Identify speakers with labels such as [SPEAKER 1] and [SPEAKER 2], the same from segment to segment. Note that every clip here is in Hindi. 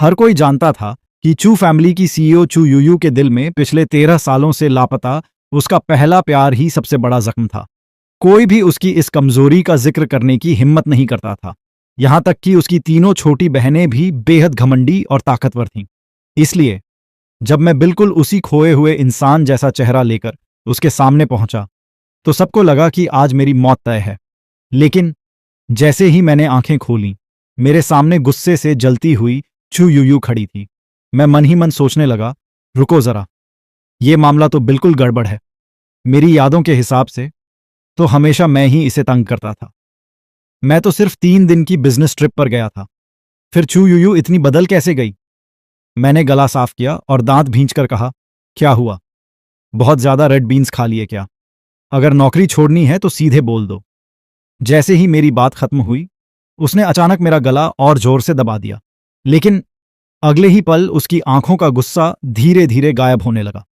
[SPEAKER 1] हर कोई जानता था कि चू फैमिली की सीईओ चू यूयू के दिल में पिछले 13 सालों से लापता उसका पहला प्यार ही सबसे बड़ा जख्म था। कोई भी उसकी इस कमजोरी का जिक्र करने की हिम्मत नहीं करता था। यहां तक कि उसकी तीनों छोटी बहनें भी बेहद घमंडी और ताकतवर थीं। इसलिए जब मैं बिल्कुल उसी खोए हुए इंसान जैसा चेहरा लेकर उसके सामने पहुंचा तो सबको लगा कि आज मेरी मौत तय है। लेकिन जैसे ही मैंने आंखें खोलीं, मेरे सामने गुस्से से जलती हुई चू यूयू खड़ी थी। मैं मन ही मन सोचने लगा, रुको जरा, ये मामला तो बिल्कुल गड़बड़ है। मेरी यादों के हिसाब से तो हमेशा मैं ही इसे तंग करता था। मैं तो सिर्फ 3 दिन की बिजनेस ट्रिप पर गया था, फिर चू यूयू इतनी बदल कैसे गई? मैंने गला साफ किया और दांत भींचकर कहा, क्या हुआ? बहुत ज्यादा रेड बीन्स खा लिए क्या? अगर नौकरी छोड़नी है तो सीधे बोल दो। जैसे ही मेरी बात खत्म हुई, उसने अचानक मेरा गला और जोर से दबा दिया। लेकिन अगले ही पल उसकी आंखों का गुस्सा धीरे धीरे गायब होने लगा।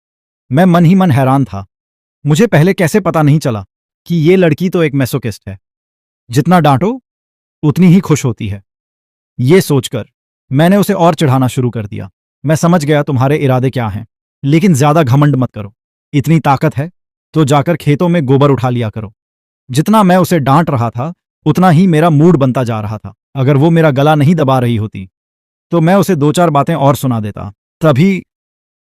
[SPEAKER 1] मैं मन ही मन हैरान था। मुझे पहले कैसे पता नहीं चला कि ये लड़की तो एक मैसोकिस्ट है। जितना डांटो उतनी ही खुश होती है। ये सोचकर मैंने उसे और चिढ़ाना शुरू कर दिया। मैं समझ गया तुम्हारे इरादे क्या हैं, लेकिन ज्यादा घमंड मत करो। इतनी ताकत है तो जाकर खेतों में गोबर उठा लिया करो। जितना मैं उसे डांट रहा था उतना ही मेरा मूड बनता जा रहा था। अगर वो मेरा गला नहीं दबा रही होती तो मैं उसे 2-4 बातें और सुना देता। तभी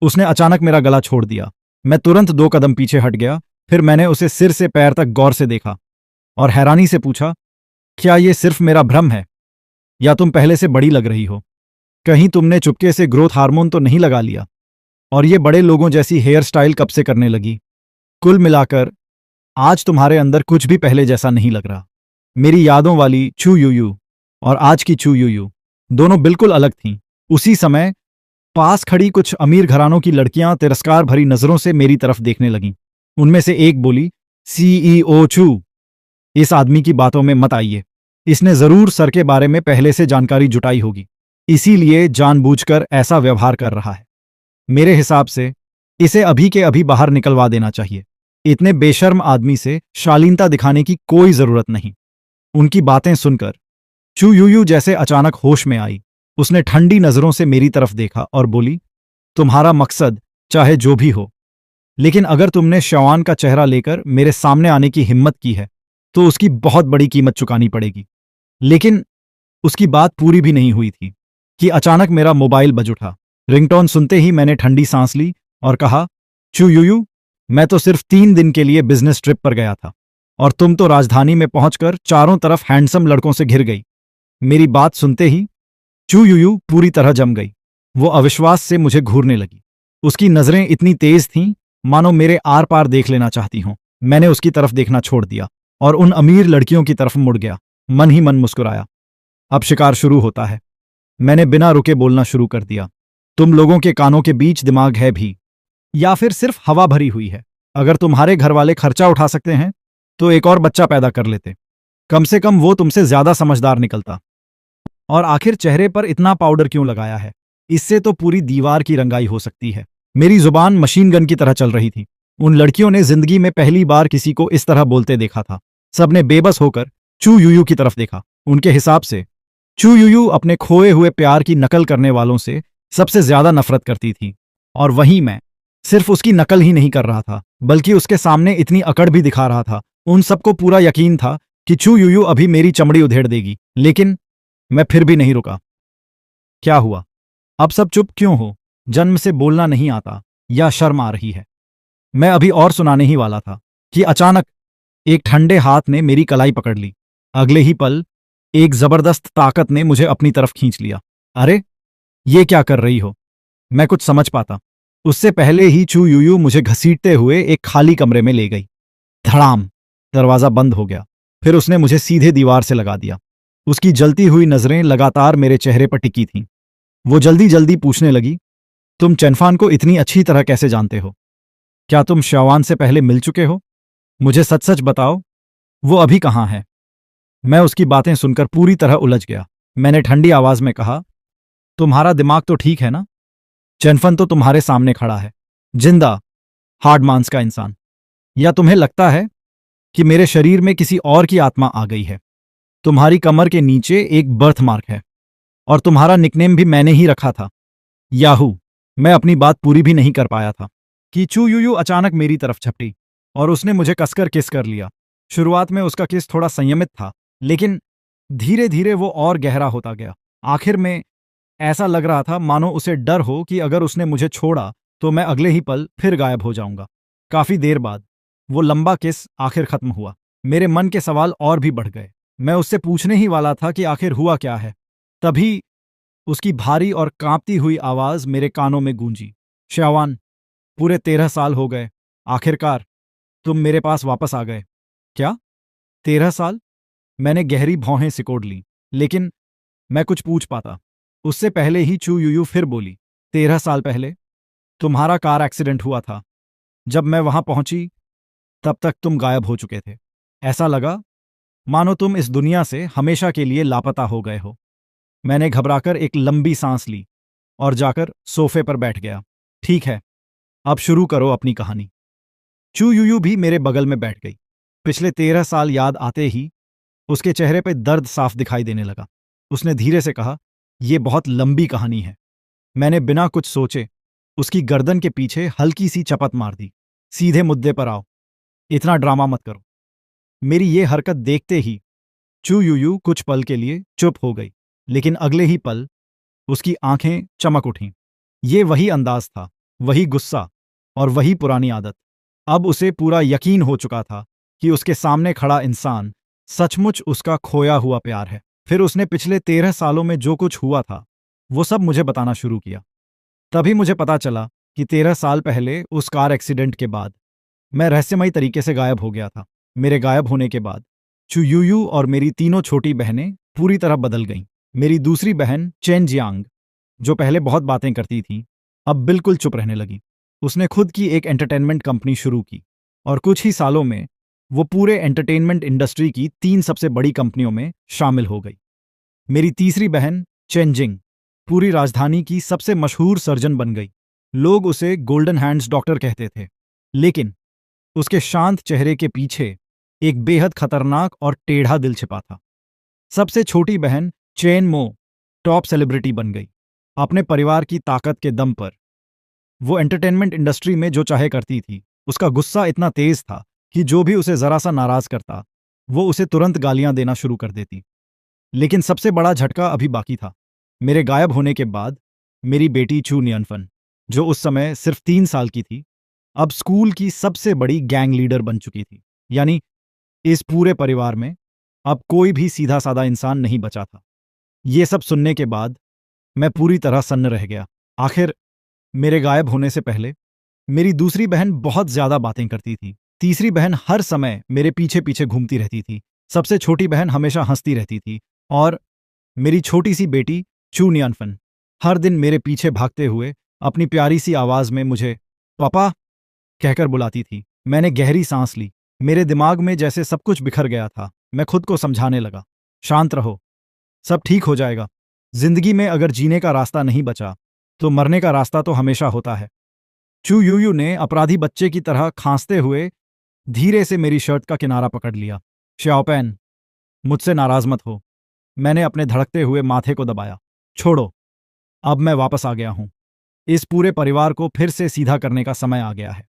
[SPEAKER 1] उसने अचानक मेरा गला छोड़ दिया। मैं तुरंत 2 कदम पीछे हट गया। फिर मैंने उसे सिर से पैर तक गौर से देखा और हैरानी से पूछा, क्या ये सिर्फ मेरा भ्रम है या तुम पहले से बड़ी लग रही हो? कहीं तुमने चुपके से ग्रोथ हार्मोन तो नहीं लगा लिया और ये बड़े लोगों जैसी हेयर स्टाइल कब से करने लगी? कुल मिलाकर आज तुम्हारे अंदर कुछ भी पहले जैसा नहीं लग रहा। मेरी यादों वाली चू यूयू और आज की चू यूयू दोनों बिल्कुल अलग थीं। उसी समय पास खड़ी कुछ अमीर घरानों की लड़कियां तिरस्कार भरी नजरों से मेरी तरफ देखने लगीं। उनमें से एक बोली, सीईओ चू, इस आदमी की बातों में मत आइए। इसने जरूर सर के बारे में पहले से जानकारी जुटाई होगी, इसीलिए जानबूझकर ऐसा व्यवहार कर रहा है। मेरे हिसाब से इसे अभी के अभी बाहर निकलवा देना चाहिए। इतने बेशर्म आदमी से शालीनता दिखाने की कोई जरूरत नहीं। उनकी बातें सुनकर चू यूयू जैसे अचानक होश में आई। उसने ठंडी नजरों से मेरी तरफ देखा और बोली, तुम्हारा मकसद चाहे जो भी हो, लेकिन अगर तुमने शवान का चेहरा लेकर मेरे सामने आने की हिम्मत की है तो उसकी बहुत बड़ी कीमत चुकानी पड़ेगी। लेकिन उसकी बात पूरी भी नहीं हुई थी कि अचानक मेरा मोबाइल बज उठा। रिंगटोन सुनते ही मैंने ठंडी सांस ली और कहा, चू यूयू, मैं तो सिर्फ 3 दिन के लिए बिजनेस ट्रिप पर गया था और तुम तो राजधानी में पहुंचकर चारों तरफ हैंडसम लड़कों से घिर गई। मेरी बात सुनते ही चू यूयू पूरी तरह जम गई। वो अविश्वास से मुझे घूरने लगी। उसकी नजरें इतनी तेज थीं मानो मेरे आर पार देख लेना चाहती हों। मैंने उसकी तरफ देखना छोड़ दिया और उन अमीर लड़कियों की तरफ मुड़ गया। मन ही मन मुस्कुराया। अब शिकार शुरू होता है। मैंने बिना रुके बोलना शुरू कर दिया। तुम लोगों के कानों के बीच दिमाग है भी या फिर सिर्फ हवा भरी हुई है? अगर तुम्हारे घर वाले खर्चा उठा सकते हैं तो एक और बच्चा पैदा कर लेते। कम से कम वो तुमसे ज्यादा समझदार निकलता। और आखिर चेहरे पर इतना पाउडर क्यों लगाया है? इससे तो पूरी दीवार की रंगाई हो सकती है। मेरी जुबान मशीन गन की तरह चल रही थी। उन लड़कियों ने जिंदगी में पहली बार किसी को इस तरह बोलते देखा था। सबने बेबस होकर चू यूयू की तरफ देखा। उनके हिसाब से चू यूयू अपने खोए हुए प्यार की नकल करने वालों से सबसे ज्यादा नफरत करती थी। और वहीं मैं सिर्फ उसकी नकल ही नहीं कर रहा था, बल्कि उसके सामने इतनी अकड़ भी दिखा रहा था। उन सबको पूरा यकीन था कि चू यूयू अभी मेरी चमड़ी उधेड़ देगी। लेकिन मैं फिर भी नहीं रुका। क्या हुआ? अब सब चुप क्यों हो? जन्म से बोलना नहीं आता या शर्म आ रही है? मैं अभी और सुनाने ही वाला था कि अचानक एक ठंडे हाथ ने मेरी कलाई पकड़ ली। अगले ही पल एक जबरदस्त ताकत ने मुझे अपनी तरफ खींच लिया। अरे, ये क्या कर रही हो? मैं कुछ समझ पाता उससे पहले ही चू यूयू मुझे घसीटते हुए एक खाली कमरे में ले गई। धड़ाम, दरवाजा बंद हो गया। फिर उसने मुझे सीधे दीवार से लगा दिया। उसकी जलती हुई नजरें लगातार मेरे चेहरे पर टिकी थीं। वो जल्दी जल्दी पूछने लगी, तुम चेनफान को इतनी अच्छी तरह कैसे जानते हो? क्या तुम शवान से पहले मिल चुके हो? मुझे सच सच बताओ, वो अभी कहाँ है? मैं उसकी बातें सुनकर पूरी तरह उलझ गया। मैंने ठंडी आवाज में कहा, तुम्हारा दिमाग तो ठीक है ना? चेनफन तो तुम्हारे सामने खड़ा है, जिंदा, हार्ड मांस का इंसान। या तुम्हें लगता है कि मेरे शरीर में किसी और की आत्मा आ गई है? तुम्हारी कमर के नीचे एक बर्थ मार्क है। और तुम्हारा निकनेम भी मैंने ही रखा था, याहू। मैं अपनी बात पूरी भी नहीं कर पाया था कि चू यूयू अचानक मेरी तरफ झपटी और उसने मुझे कसकर किस कर लिया। शुरुआत में उसका किस थोड़ा संयमित था, लेकिन धीरे धीरे वो और गहरा होता गया। आखिर में ऐसा लग रहा था मानो उसे डर हो कि अगर उसने मुझे छोड़ा तो मैं अगले ही पल फिर गायब हो जाऊंगा। काफी देर बाद वो लंबा किस आखिर खत्म हुआ। मेरे मन के सवाल और भी बढ़ गए। मैं उससे पूछने ही वाला था कि आखिर हुआ क्या है, तभी उसकी भारी और कांपती हुई आवाज मेरे कानों में गूंजी। श्यावान, पूरे 13 साल हो गए, आखिरकार तुम मेरे पास वापस आ गए। क्या? 13 साल? मैंने गहरी भौहें सिकोड़ ली, लेकिन मैं कुछ पूछ पाता उससे पहले ही चू यूयू फिर बोली, 13 साल पहले तुम्हारा कार एक्सीडेंट हुआ था। जब मैं वहां पहुंची तब तक तुम गायब हो चुके थे। ऐसा लगा मानो तुम इस दुनिया से हमेशा के लिए लापता हो गए हो। मैंने घबराकर एक लंबी सांस ली और जाकर सोफे पर बैठ गया। ठीक है, अब शुरू करो अपनी कहानी। चू यूयू भी मेरे बगल में बैठ गई। पिछले 13 साल याद आते ही उसके चेहरे पर दर्द साफ दिखाई देने लगा। उसने धीरे से कहा, यह बहुत लंबी कहानी है। मैंने बिना कुछ सोचे उसकी गर्दन के पीछे हल्की सी चपत मार दी। सीधे मुद्दे पर आओ, इतना ड्रामा मत करो। मेरी ये हरकत देखते ही चू यूयू कुछ पल के लिए चुप हो गई, लेकिन अगले ही पल उसकी आंखें चमक उठीं। ये वही अंदाज था, वही गुस्सा और वही पुरानी आदत। अब उसे पूरा यकीन हो चुका था कि उसके सामने खड़ा इंसान सचमुच उसका खोया हुआ प्यार है। फिर उसने पिछले 13 सालों में जो कुछ हुआ था वो सब मुझे बताना शुरू किया। तभी मुझे पता चला कि 13 साल पहले उस कार एक्सीडेंट के बाद मैं रहस्यमयी तरीके से गायब हो गया था। मेरे गायब होने के बाद चुयूयू और मेरी तीनों छोटी बहनें पूरी तरह बदल गईं। मेरी दूसरी बहन चेन जियांग, जो पहले बहुत बातें करती थी, अब बिल्कुल चुप रहने लगी। उसने खुद की एक एंटरटेनमेंट कंपनी शुरू की और कुछ ही सालों में वो पूरे एंटरटेनमेंट इंडस्ट्री की 3 सबसे बड़ी कंपनियों में शामिल हो गई। मेरी तीसरी बहन चेनजिंग पूरी राजधानी की सबसे मशहूर सर्जन बन गई। लोग उसे गोल्डन हैंड्स डॉक्टर कहते थे, लेकिन उसके शांत चेहरे के पीछे एक बेहद खतरनाक और टेढ़ा दिल छिपा था। सबसे छोटी बहन चेन मो टॉप सेलिब्रिटी बन गई। अपने परिवार की ताकत के दम पर वो एंटरटेनमेंट इंडस्ट्री में जो चाहे करती थी। उसका गुस्सा इतना तेज था कि जो भी उसे जरा सा नाराज करता वो उसे तुरंत गालियां देना शुरू कर देती। लेकिन सबसे बड़ा झटका अभी बाकी था। मेरे गायब होने के बाद मेरी बेटी चू नियनफन, जो उस समय सिर्फ 3 साल की थी, अब स्कूल की सबसे बड़ी गैंग लीडर बन चुकी थी। यानी इस पूरे परिवार में अब कोई भी सीधा साधा इंसान नहीं बचा था। ये सब सुनने के बाद मैं पूरी तरह सन्न रह गया। आखिर मेरे गायब होने से पहले मेरी दूसरी बहन बहुत ज्यादा बातें करती थी। तीसरी बहन हर समय मेरे पीछे पीछे घूमती रहती थी। सबसे छोटी बहन हमेशा हंसती रहती थी और मेरी छोटी सी बेटी चू नियनफन हर दिन मेरे पीछे भागते हुए अपनी प्यारी सी आवाज में मुझे पापा कहकर बुलाती थी। मैंने गहरी सांस ली। मेरे दिमाग में जैसे सब कुछ बिखर गया था। मैं खुद को समझाने लगा, शांत रहो, सब ठीक हो जाएगा। जिंदगी में अगर जीने का रास्ता नहीं बचा तो मरने का रास्ता तो हमेशा होता है। चू यूयू ने अपराधी बच्चे की तरह खांसते हुए धीरे से मेरी शर्ट का किनारा पकड़ लिया। श्याओपैन, मुझसे नाराज मत हो। मैंने अपने धड़कते हुए माथे को दबाया। छोड़ो, अब मैं वापस आ गया हूं। इस पूरे परिवार को फिर से सीधा करने का समय आ गया है।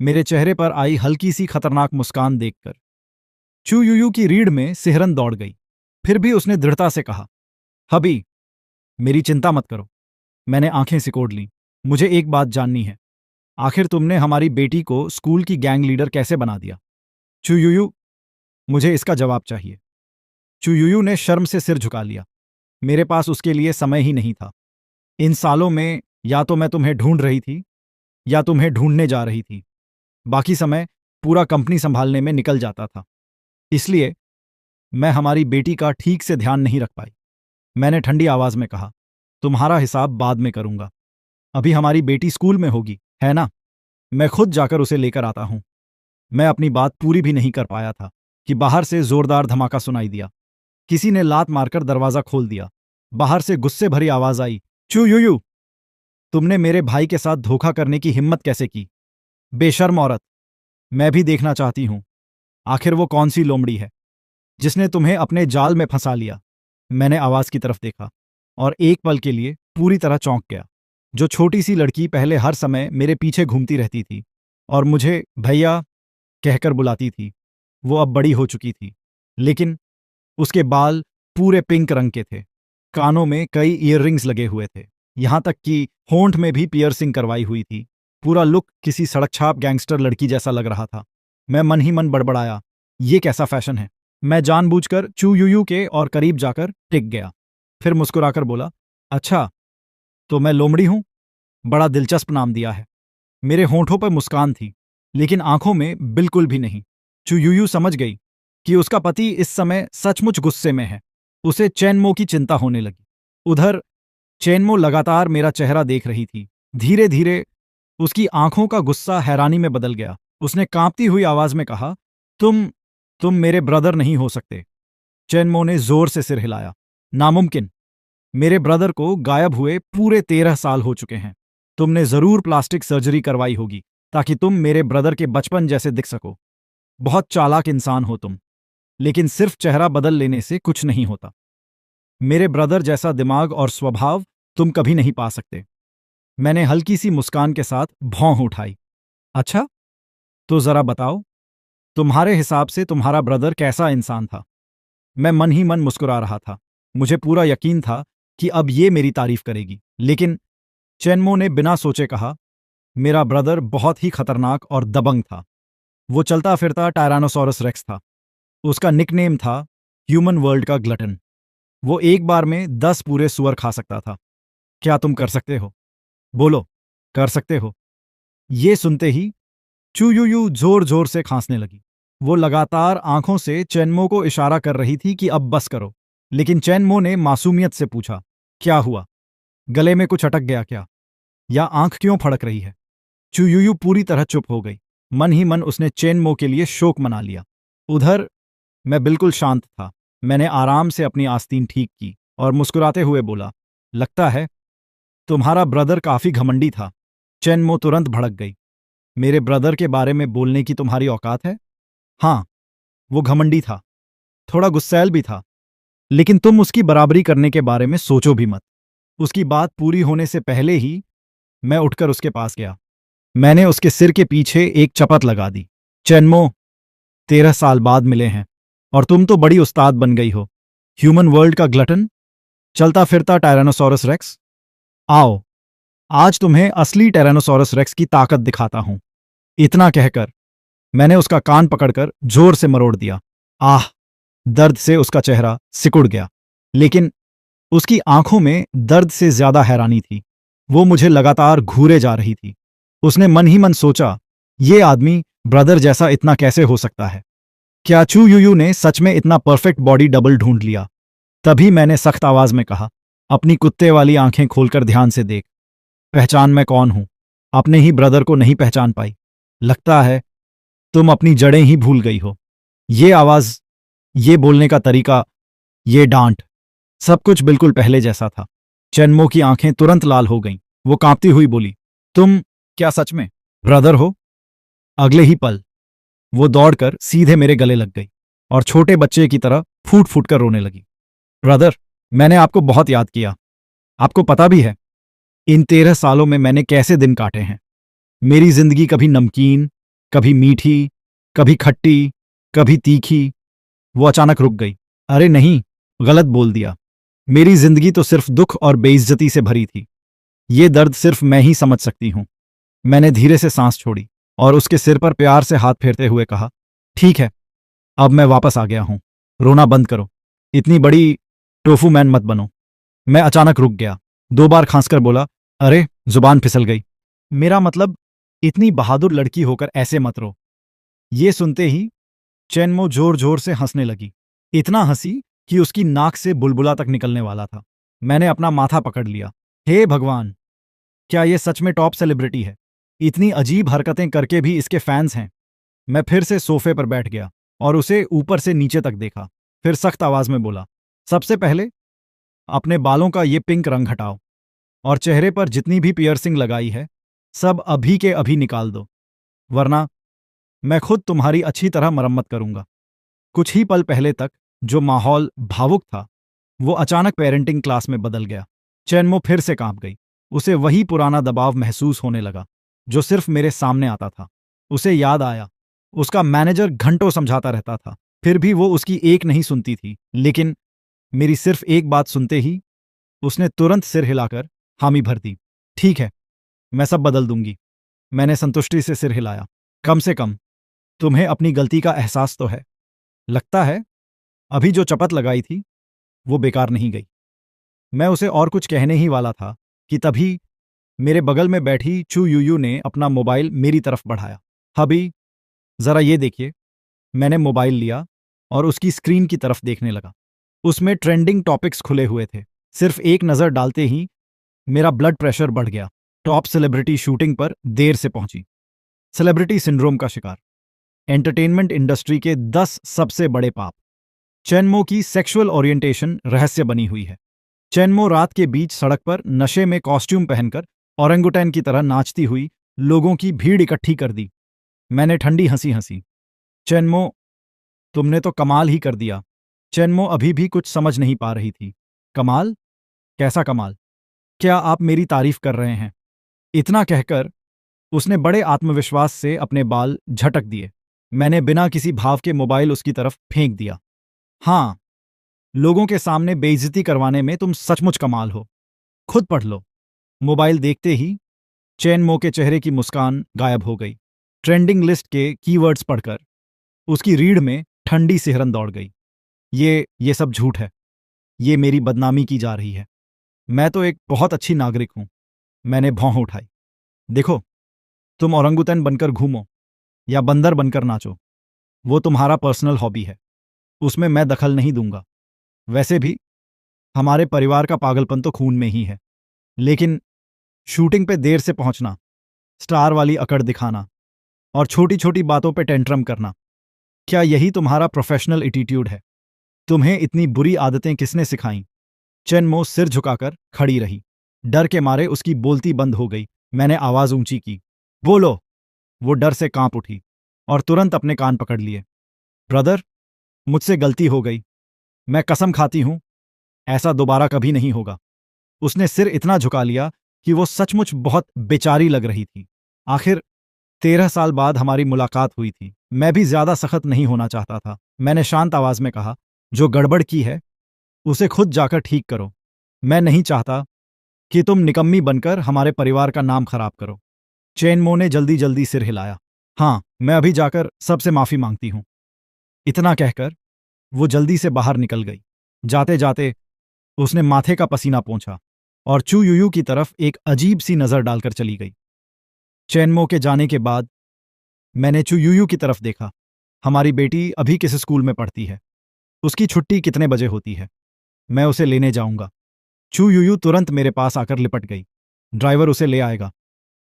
[SPEAKER 1] मेरे चेहरे पर आई हल्की सी खतरनाक मुस्कान देखकर चू यूयू की रीढ़ में सिहरन दौड़ गई। फिर भी उसने दृढ़ता से कहा, हबी, मेरी चिंता मत करो। मैंने आंखें सिकोड़ लीं। मुझे एक बात जाननी है, आखिर तुमने हमारी बेटी को स्कूल की गैंग लीडर कैसे बना दिया? चू यूयू, मुझे इसका जवाब चाहिए। चू यूयू ने शर्म से सिर झुका लिया। मेरे पास उसके लिए समय ही नहीं था। इन सालों में या तो मैं तुम्हें ढूंढ रही थी या तुम्हें ढूंढने जा रही थी। बाकी समय पूरा कंपनी संभालने में निकल जाता था। इसलिए मैं हमारी बेटी का ठीक से ध्यान नहीं रख पाई। मैंने ठंडी आवाज में कहा, तुम्हारा हिसाब बाद में करूंगा। अभी हमारी बेटी स्कूल में होगी, है ना? मैं खुद जाकर उसे लेकर आता हूं। मैं अपनी बात पूरी भी नहीं कर पाया था कि बाहर से जोरदार धमाका सुनाई दिया। किसी ने लात मारकर दरवाजा खोल दिया। बाहर से गुस्से भरी आवाज आई, चू यूयू, तुमने मेरे भाई के साथ धोखा करने की हिम्मत कैसे की? बेशर्म औरत, मैं भी देखना चाहती हूं आखिर वो कौन सी लोमड़ी है जिसने तुम्हें अपने जाल में फंसा लिया। मैंने आवाज की तरफ देखा। और एक पल के लिए पूरी तरह चौंक गया। जो छोटी सी लड़की पहले हर समय मेरे पीछे घूमती रहती थी और मुझे भैया कहकर बुलाती थी, वो अब बड़ी हो चुकी थी। लेकिन उसके बाल पूरे पिंक रंग के थे, कानों में कई ईयररिंग्स लगे हुए थे, यहां तक कि होंठ में भी पियर्सिंग करवाई हुई थी। पूरा लुक किसी सड़क छाप गैंगस्टर लड़की जैसा लग रहा था। मैं मन ही मन बड़बड़ाया, ये कैसा फैशन है। मैं जानबूझकर चू यूयू के और करीब जाकर टिक गया, फिर मुस्कुराकर बोला, अच्छा तो मैं लोमड़ी हूं। बड़ा दिलचस्प नाम दिया है। मेरे होंठों पर मुस्कान थी, लेकिन आंखों में बिल्कुल भी नहीं। चू यूयू समझ गई कि उसका पति इस समय सचमुच गुस्से में है। उसे चैनमो की चिंता होने लगी। उधर चैनमो लगातार मेरा चेहरा देख रही थी। धीरे धीरे उसकी आंखों का गुस्सा हैरानी में बदल गया। उसने कांपती हुई आवाज में कहा, तुम मेरे ब्रदर नहीं हो सकते। चैनमो ने जोर से सिर हिलाया, नामुमकिन। मेरे ब्रदर को गायब हुए पूरे 13 साल हो चुके हैं। तुमने जरूर प्लास्टिक सर्जरी करवाई होगी ताकि तुम मेरे ब्रदर के बचपन जैसे दिख सको। बहुत चालाक इंसान हो तुम, लेकिन सिर्फ चेहरा बदल लेने से कुछ नहीं होता। मेरे ब्रदर जैसा दिमाग और स्वभाव तुम कभी नहीं पा सकते। मैंने हल्की सी मुस्कान के साथ भौं उठाई। अच्छा, तो जरा बताओ, तुम्हारे हिसाब से तुम्हारा ब्रदर कैसा इंसान था? मैं मन ही मन मुस्कुरा रहा था। मुझे पूरा यकीन था कि अब ये मेरी तारीफ करेगी, लेकिन चैनमो ने बिना सोचे कहा, मेरा ब्रदर बहुत ही खतरनाक और दबंग था। वो चलता फिरता टायरानोसॉरस रेक्स था। उसका निकनेम था ह्यूमन वर्ल्ड का ग्लटन। वो एक बार में 10 पूरे सुअर खा सकता था। क्या तुम कर सकते हो? बोलो, कर सकते हो? ये सुनते ही चूयूयू जोर जोर से खांसने लगी। वो लगातार आंखों से चैनमो को इशारा कर रही थी कि अब बस करो, लेकिन चैनमो ने मासूमियत से पूछा, क्या हुआ? गले में कुछ अटक गया क्या? या आंख क्यों फड़क रही है? चूयूयू पूरी तरह चुप हो गई। मन ही मन उसने चैनमो के लिए शोक मना लिया। उधर मैं बिल्कुल शांत था। मैंने आराम से अपनी आस्तीन ठीक की और मुस्कुराते हुए बोला, लगता है तुम्हारा ब्रदर काफी घमंडी था। चैनमो तुरंत भड़क गई। मेरे ब्रदर के बारे में बोलने की तुम्हारी औकात है? हाँ, वो घमंडी था, थोड़ा गुस्सैल भी था, लेकिन तुम उसकी बराबरी करने के बारे में सोचो भी मत। उसकी बात पूरी होने से पहले ही मैं उठकर उसके पास गया। मैंने उसके सिर के पीछे एक चपत लगा दी। चैनमो, 13 साल बाद मिले हैं और तुम तो बड़ी उस्ताद बन गई हो। ह्यूमन वर्ल्ड का ग्लटन, चलता फिरता टायरानोसॉरस रेक्स। आओ, आज तुम्हें असली टायरानोसॉरस रेक्स की ताकत दिखाता हूं। इतना कहकर मैंने उसका कान पकड़कर जोर से मरोड़ दिया। आह! दर्द से उसका चेहरा सिकुड़ गया, लेकिन उसकी आंखों में दर्द से ज्यादा हैरानी थी। वो मुझे लगातार घूरे जा रही थी। उसने मन ही मन सोचा, ये आदमी ब्रदर जैसा इतना कैसे हो सकता है? क्या चू यूयू ने सच में इतना परफेक्ट बॉडी डबल ढूंढ लिया? तभी मैंने सख्त आवाज में कहा, अपनी कुत्ते वाली आंखें खोलकर ध्यान से देख। पहचान मैं कौन हूं? अपने ही ब्रदर को नहीं पहचान पाई? लगता है तुम अपनी जड़ें ही भूल गई हो। ये आवाज, ये बोलने का तरीका, ये डांट, सब कुछ बिल्कुल पहले जैसा था। चैनमो की आंखें तुरंत लाल हो गईं। वो कांपती हुई बोली, तुम क्या सच में ब्रदर हो? अगले ही पल वो दौड़कर सीधे मेरे गले लग गई और छोटे बच्चे की तरह फूट फूट कर रोने लगी। ब्रदर, मैंने आपको बहुत याद किया। आपको पता भी है इन 13 सालों में मैंने कैसे दिन काटे हैं। मेरी जिंदगी कभी नमकीन, कभी मीठी, कभी खट्टी, कभी तीखी। वो अचानक रुक गई। अरे नहीं, गलत बोल दिया। मेरी जिंदगी तो सिर्फ दुख और बेइज्जती से भरी थी। ये दर्द सिर्फ मैं ही समझ सकती हूं। मैंने धीरे से सांस छोड़ी और उसके सिर पर प्यार से हाथ फेरते हुए कहा, ठीक है, अब मैं वापस आ गया हूं। रोना बंद करो। इतनी बड़ी टोफू मैन मत बनो। मैं अचानक रुक गया। 2 बार खांसकर बोला, अरे जुबान फिसल गई। मेरा मतलब, इतनी बहादुर लड़की होकर ऐसे मत रो। ये सुनते ही चैनमो जोर जोर से हंसने लगी। इतना हंसी कि उसकी नाक से बुलबुला तक निकलने वाला था। मैंने अपना माथा पकड़ लिया। हे भगवान, क्या ये सच में टॉप सेलिब्रिटी है? इतनी अजीब हरकतें करके भी इसके फैंस हैं। मैं फिर से सोफे पर बैठ गया और उसे ऊपर से नीचे तक देखा। फिर सख्त आवाज में बोला, सबसे पहले अपने बालों का ये पिंक रंग हटाओ और चेहरे पर जितनी भी पियर्सिंग लगाई है सब अभी के अभी निकाल दो, वरना मैं खुद तुम्हारी अच्छी तरह मरम्मत करूंगा। कुछ ही पल पहले तक जो माहौल भावुक था वो अचानक पेरेंटिंग क्लास में बदल गया। चैनमो फिर से कांप गई। उसे वही पुराना दबाव महसूस होने लगा जो सिर्फ मेरे सामने आता था। उसे याद आया, उसका मैनेजर घंटों समझाता रहता था, फिर भी वो उसकी एक नहीं सुनती थी। लेकिन मेरी सिर्फ एक बात सुनते ही उसने तुरंत सिर हिलाकर हामी भर दी। ठीक है, मैं सब बदल दूंगी। मैंने संतुष्टि से सिर हिलाया। कम से कम तुम्हें अपनी गलती का एहसास तो है। लगता है अभी जो चपत लगाई थी वो बेकार नहीं गई। मैं उसे और कुछ कहने ही वाला था कि तभी मेरे बगल में बैठी चू यूयू ने अपना मोबाइल मेरी तरफ बढ़ाया। हबी, जरा ये देखिए। मैंने मोबाइल लिया और उसकी स्क्रीन की तरफ देखने लगा। उसमें ट्रेंडिंग टॉपिक्स खुले हुए थे। सिर्फ एक नज़र डालते ही मेरा ब्लड प्रेशर बढ़ गया। टॉप सेलिब्रिटी शूटिंग पर देर से पहुंची। सेलिब्रिटी सिंड्रोम का शिकार। एंटरटेनमेंट इंडस्ट्री के 10 सबसे बड़े पाप। चैनमो की सेक्सुअल ओरिएंटेशन रहस्य बनी हुई है। चैनमो रात के बीच सड़क पर नशे में कॉस्ट्यूम पहनकर ओरेंगुटैन की तरह नाचती हुई लोगों की भीड़ इकट्ठी कर दी। मैंने ठंडी हंसी हंसी। चैनमो, तुमने तो कमाल ही कर दिया। चैनमो अभी भी कुछ समझ नहीं पा रही थी। कमाल? कैसा कमाल? क्या आप मेरी तारीफ कर रहे हैं? इतना कहकर उसने बड़े आत्मविश्वास से अपने बाल झटक दिए। मैंने बिना किसी भाव के मोबाइल उसकी तरफ फेंक दिया। हाँ, लोगों के सामने बेइज्जती करवाने में तुम सचमुच कमाल हो। खुद पढ़ लो। मोबाइल देखते ही चैनमो के चेहरे की मुस्कान गायब हो गई। ट्रेंडिंग लिस्ट के कीवर्ड्स पढ़कर उसकी रीढ़ में ठंडी सिहरन दौड़ गई। ये सब झूठ है। ये मेरी बदनामी की जा रही है। मैं तो एक बहुत अच्छी नागरिक हूं। मैंने भौं उठाई। देखो, तुम ओरंगुटन बनकर घूमो या बंदर बनकर नाचो, वो तुम्हारा पर्सनल हॉबी है। उसमें मैं दखल नहीं दूंगा। वैसे भी हमारे परिवार का पागलपन तो खून में ही है। लेकिन शूटिंग पे देर से पहुंचना, स्टार वाली अकड़ दिखाना और छोटी छोटी बातों पे टेंट्रम करना, क्या यही तुम्हारा प्रोफेशनल एटीट्यूड है? तुम्हें इतनी बुरी आदतें किसने सिखाई? चैनमो सिर झुकाकर खड़ी रही। डर के मारे उसकी बोलती बंद हो गई। मैंने आवाज ऊंची की, बोलो। वो डर से कांप उठी और तुरंत अपने कान पकड़ लिए। ब्रदर, मुझसे गलती हो गई। मैं कसम खाती हूं, ऐसा दोबारा कभी नहीं होगा। उसने सिर इतना झुका लिया कि वो सचमुच बहुत बेचारी लग रही थी। आखिर 13 साल बाद हमारी मुलाकात हुई थी। मैं भी ज्यादा सख्त नहीं होना चाहता था। मैंने शांत आवाज में कहा, जो गड़बड़ की है उसे खुद जाकर ठीक करो। मैं नहीं चाहता कि तुम निकम्मी बनकर हमारे परिवार का नाम खराब करो। चैनमो ने जल्दी जल्दी सिर हिलाया। हाँ, मैं अभी जाकर सबसे माफी मांगती हूं। इतना कहकर वो जल्दी से बाहर निकल गई। जाते जाते उसने माथे का पसीना पोंछा और चू यूयू की तरफ एक अजीब सी नजर डालकर चली गई। चैनमो के जाने के बाद मैंने चू यूयू की तरफ देखा। हमारी बेटी अभी किस स्कूल में पढ़ती है? उसकी छुट्टी कितने बजे होती है? मैं उसे लेने जाऊंगा। चू यूयू तुरंत मेरे पास आकर लिपट गई। ड्राइवर उसे ले आएगा।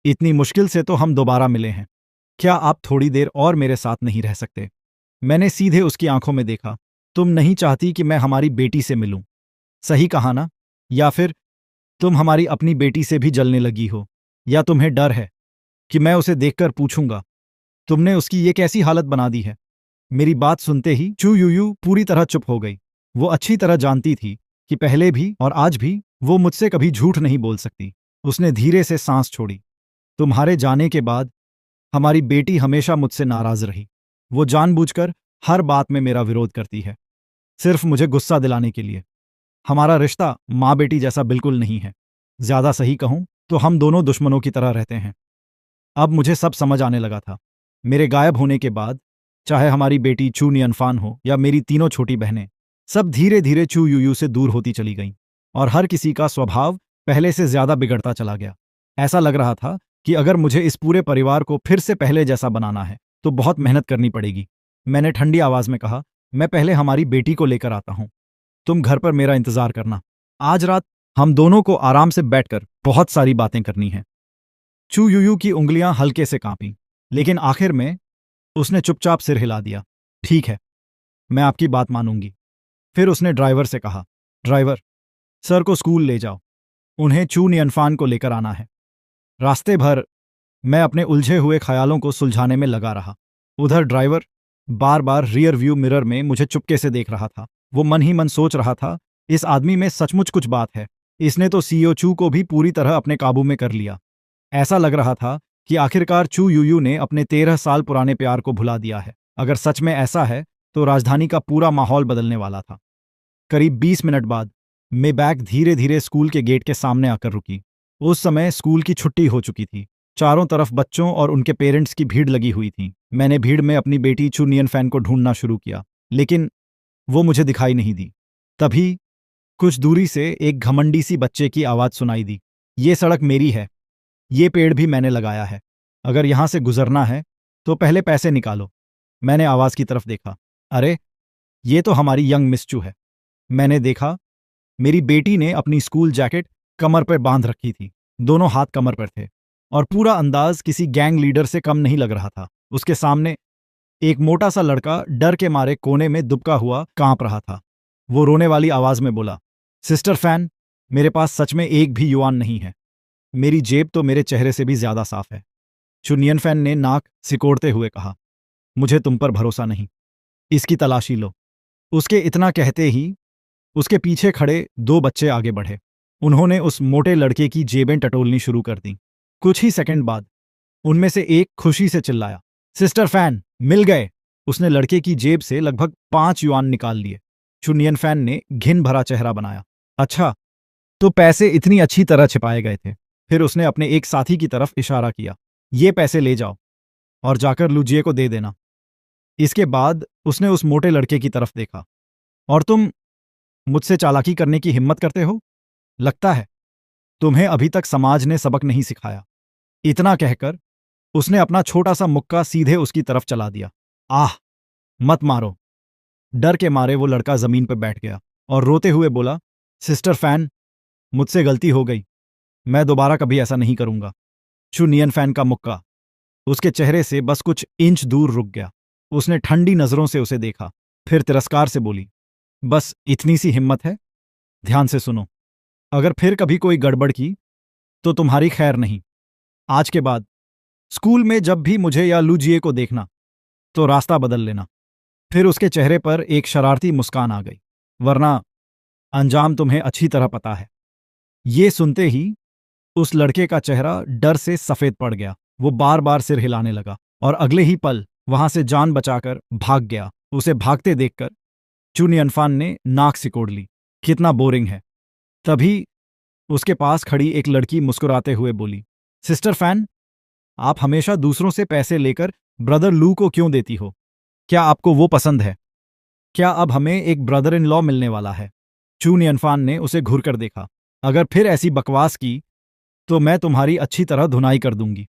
[SPEAKER 1] इतनी मुश्किल से तो हम दोबारा मिले हैं। क्या आप थोड़ी देर और मेरे साथ नहीं रह सकते? मैंने सीधे उसकी आंखों में देखा। तुम नहीं चाहती कि मैं हमारी बेटी से मिलूं, सही कहा ना? या फिर तुम हमारी अपनी बेटी से भी जलने लगी हो? या तुम्हें डर है कि मैं उसे देखकर पूछूंगा, तुमने उसकी ये कैसी हालत बना दी है? मेरी बात सुनते ही चू यूयू पूरी तरह चुप हो गई। वो अच्छी तरह जानती थी कि पहले भी और आज भी वो मुझसे कभी झूठ नहीं बोल सकती। उसने धीरे से सांस छोड़ी। तुम्हारे जाने के बाद हमारी बेटी हमेशा मुझसे नाराज रही। वो जानबूझकर हर बात में मेरा विरोध करती है, सिर्फ मुझे गुस्सा दिलाने के लिए। हमारा रिश्ता माँ बेटी जैसा बिल्कुल नहीं है। ज्यादा सही कहूं तो हम दोनों दुश्मनों की तरह रहते हैं। अब मुझे सब समझ आने लगा था। मेरे गायब होने के बाद चाहे हमारी बेटी चू नियनफान हो या मेरी तीनों छोटी बहनें, सब धीरे धीरे चू यूयू से दूर होती चली गईं और हर किसी का स्वभाव पहले से ज्यादा बिगड़ता चला गया। ऐसा लग रहा था कि अगर मुझे इस पूरे परिवार को फिर से पहले जैसा बनाना है तो बहुत मेहनत करनी पड़ेगी। मैंने ठंडी आवाज में कहा, मैं पहले हमारी बेटी को लेकर आता हूं। तुम घर पर मेरा इंतजार करना। आज रात हम दोनों को आराम से बैठकर बहुत सारी बातें करनी हैं। चू यूयू की उंगलियां हल्के से कांपीं, लेकिन आखिर में उसने चुपचाप सिर हिला दिया। ठीक है, मैं आपकी बात मानूंगी। फिर उसने ड्राइवर से कहा, ड्राइवर, सर को स्कूल ले जाओ। उन्हें चू नियनफान को लेकर आना है। रास्ते भर मैं अपने उलझे हुए ख्यालों को सुलझाने में लगा रहा। उधर ड्राइवर बार बार रियर व्यू मिरर में मुझे चुपके से देख रहा था। वो मन ही मन सोच रहा था, इस आदमी में सचमुच कुछ बात है। इसने तो सीईओ चू को भी पूरी तरह अपने काबू में कर लिया। ऐसा लग रहा था कि आखिरकार चू यूयू ने अपने 13 साल पुराने प्यार को भुला दिया है। अगर सच में ऐसा है तो राजधानी का पूरा माहौल बदलने वाला था। करीब 20 मिनट बाद मेबैक धीरे धीरे स्कूल के गेट के सामने आकर रुकी। उस समय स्कूल की छुट्टी हो चुकी थी। चारों तरफ बच्चों और उनके पेरेंट्स की भीड़ लगी हुई थी। मैंने भीड़ में अपनी बेटी चू नियन फैन को ढूंढना शुरू किया, लेकिन वो मुझे दिखाई नहीं दी। तभी कुछ दूरी से एक घमंडी सी बच्चे की आवाज सुनाई दी। ये सड़क मेरी है, ये पेड़ भी मैंने लगाया है, अगर यहां से गुजरना है तो पहले पैसे निकालो। मैंने आवाज की तरफ देखा। अरे, ये तो हमारी यंग मिस चू है। मैंने देखा, मेरी बेटी ने अपनी स्कूल जैकेट कमर पर बांध रखी थी। दोनों हाथ कमर पर थे और पूरा अंदाज किसी गैंग लीडर से कम नहीं लग रहा था। उसके सामने एक मोटा सा लड़का डर के मारे कोने में दुबका हुआ कांप रहा था। वो रोने वाली आवाज में बोला, सिस्टर फैन, मेरे पास सच में एक भी युआन नहीं है। मेरी जेब तो मेरे चेहरे से भी ज्यादा साफ है। चुनियन फैन ने नाक सिकोड़ते हुए कहा, मुझे तुम पर भरोसा नहीं, इसकी तलाशी लो। उसके इतना कहते ही उसके पीछे खड़े दो बच्चे आगे बढ़े। उन्होंने उस मोटे लड़के की जेबें टटोलनी शुरू कर दी। कुछ ही सेकंड बाद उनमें से एक खुशी से चिल्लाया, सिस्टर फैन, मिल गए। उसने लड़के की जेब से लगभग 5 युआन निकाल लिए। चुनियन फैन ने घिन भरा चेहरा बनाया। अच्छा, तो पैसे इतनी अच्छी तरह छिपाए गए थे। फिर उसने अपने एक साथी की तरफ इशारा किया, ये पैसे ले जाओ और जाकर लुजिए को दे देना। इसके बाद उसने उस मोटे लड़के की तरफ देखा, और तुम मुझसे चालाकी करने की हिम्मत करते हो? लगता है तुम्हें अभी तक समाज ने सबक नहीं सिखाया। इतना कहकर उसने अपना छोटा सा मुक्का सीधे उसकी तरफ चला दिया। आह, मत मारो। डर के मारे वो लड़का जमीन पर बैठ गया और रोते हुए बोला, सिस्टर फैन, मुझसे गलती हो गई, मैं दोबारा कभी ऐसा नहीं करूंगा। चू नियन फैन का मुक्का उसके चेहरे से बस कुछ इंच दूर रुक गया। उसने ठंडी नजरों से उसे देखा, फिर तिरस्कार से बोली, बस इतनी सी हिम्मत है? ध्यान से सुनो, अगर फिर कभी कोई गड़बड़ की तो तुम्हारी खैर नहीं। आज के बाद स्कूल में जब भी मुझे या लुजिए को देखना तो रास्ता बदल लेना। फिर उसके चेहरे पर एक शरारती मुस्कान आ गई, वरना अंजाम तुम्हें अच्छी तरह पता है। ये सुनते ही उस लड़के का चेहरा डर से सफेद पड़ गया। वो बार बार सिर हिलाने लगा और अगले ही पल वहां से जान बचाकर भाग गया। उसे भागते देखकर चुन यनफान ने नाक सिकोड़ ली। कितना बोरिंग है। तभी उसके पास खड़ी एक लड़की मुस्कुराते हुए बोली, सिस्टर फैन, आप हमेशा दूसरों से पैसे लेकर ब्रदर लू को क्यों देती हो? क्या आपको वो पसंद है? क्या अब हमें एक ब्रदर इन लॉ मिलने वाला है? चून यनफान ने उसे घूर कर देखा। अगर फिर ऐसी बकवास की तो मैं तुम्हारी अच्छी तरह धुनाई कर दूंगी।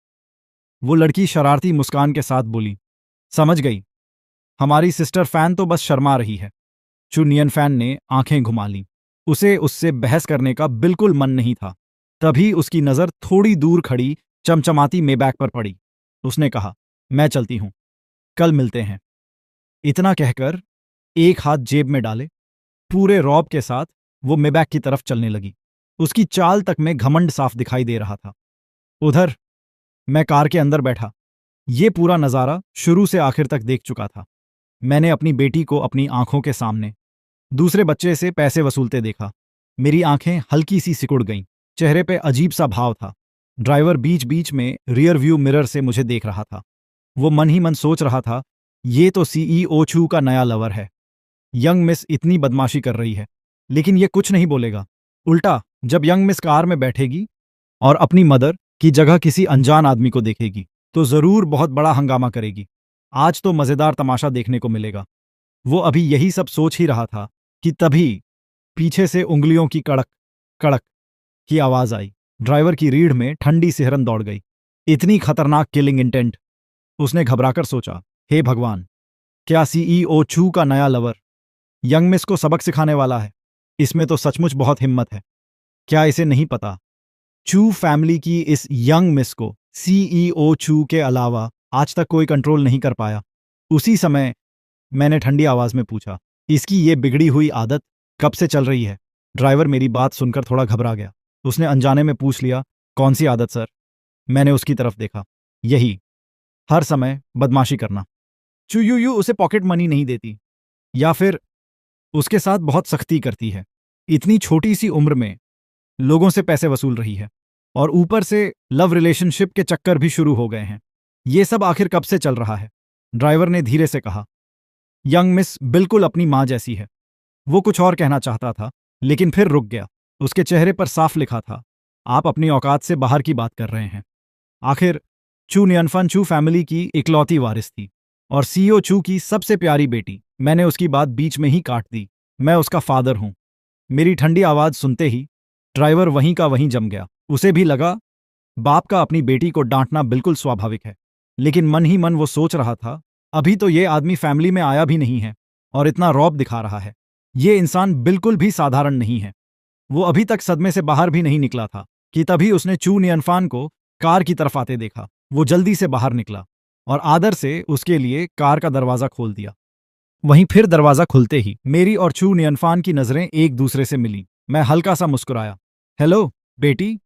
[SPEAKER 1] वो लड़की शरारती मुस्कान के साथ बोली, समझ गई, हमारी सिस्टर फैन तो बस शर्मा रही है। चुनियन फैन ने आंखें घुमा लीं। उसे उससे बहस करने का बिल्कुल मन नहीं था। तभी उसकी नजर थोड़ी दूर खड़ी चमचमाती मेबैक पर पड़ी। उसने कहा, मैं चलती हूं, कल मिलते हैं। इतना कहकर एक हाथ जेब में डाले पूरे रौब के साथ वो मेबैक की तरफ चलने लगी। उसकी चाल तक में घमंड साफ दिखाई दे रहा था। उधर मैं कार के अंदर बैठा ये पूरा नजारा शुरू से आखिर तक देख चुका था। मैंने अपनी बेटी को अपनी आंखों के सामने दूसरे बच्चे से पैसे वसूलते देखा। मेरी आंखें हल्की सी सिकुड़ गईं। चेहरे पे अजीब सा भाव था। ड्राइवर बीच बीच में रियर व्यू मिरर से मुझे देख रहा था। वो मन ही मन सोच रहा था, ये तो सीईओ चू का नया लवर है। यंग मिस इतनी बदमाशी कर रही है, लेकिन ये कुछ नहीं बोलेगा। उल्टा जब यंग मिस कार में बैठेगी और अपनी मदर की जगह किसी अनजान आदमी को देखेगी तो जरूर बहुत बड़ा हंगामा करेगी। आज तो मजेदार तमाशा देखने को मिलेगा। वो अभी यही सब सोच ही रहा था कि तभी पीछे से उंगलियों की कड़क कड़क की आवाज आई। ड्राइवर की रीढ़ में ठंडी सिहरन दौड़ गई। इतनी खतरनाक किलिंग इंटेंट। उसने घबराकर सोचा, हे भगवान, क्या सीईओ चू का नया लवर यंग मिस को सबक सिखाने वाला है? इसमें तो सचमुच बहुत हिम्मत है। क्या इसे नहीं पता, चू फैमिली की इस यंग मिस को सीईओ चू के अलावा आज तक कोई कंट्रोल नहीं कर पाया। उसी समय मैंने ठंडी आवाज में पूछा, इसकी ये बिगड़ी हुई आदत कब से चल रही है? ड्राइवर मेरी बात सुनकर थोड़ा घबरा गया। उसने अनजाने में पूछ लिया, कौन सी आदत सर? मैंने उसकी तरफ देखा। यही, हर समय बदमाशी करना। चुयूयू उसे पॉकेट मनी नहीं देती या फिर उसके साथ बहुत सख्ती करती है। इतनी छोटी सी उम्र में लोगों से पैसे वसूल रही है और ऊपर से लव रिलेशनशिप के चक्कर भी शुरू हो गए हैं। ये सब आखिर कब से चल रहा है? ड्राइवर ने धीरे से कहा। यंग मिस बिल्कुल अपनी माँ जैसी है। वो कुछ और कहना चाहता था, लेकिन फिर रुक गया। उसके चेहरे पर साफ लिखा था, आप अपनी औकात से बाहर की बात कर रहे हैं। आखिर चू नियनफन चू फैमिली की इकलौती वारिस थी और सीईओ चू की सबसे प्यारी बेटी। मैंने उसकी बात बीच में ही काट दी। मैं उसका फादर हूं। मेरी ठंडी आवाज सुनते ही ड्राइवर वहीं का वहीं जम गया। उसे भी लगा बाप का अपनी बेटी को डांटना बिल्कुल स्वाभाविक है, लेकिन मन ही मन वो सोच रहा था, अभी तो ये आदमी फैमिली में आया भी नहीं है और इतना रौब दिखा रहा है। ये इंसान बिल्कुल भी साधारण नहीं है। वो अभी तक सदमे से बाहर भी नहीं निकला था कि तभी उसने चू नियनफान को कार की तरफ आते देखा। वो जल्दी से बाहर निकला और आदर से उसके लिए कार का दरवाजा खोल दिया। वहीं फिर दरवाजा खुलते ही मेरी और चू नियनफान की नजरें एक दूसरे से मिली। मैं हल्का सा मुस्कुराया। हेलो बेटी,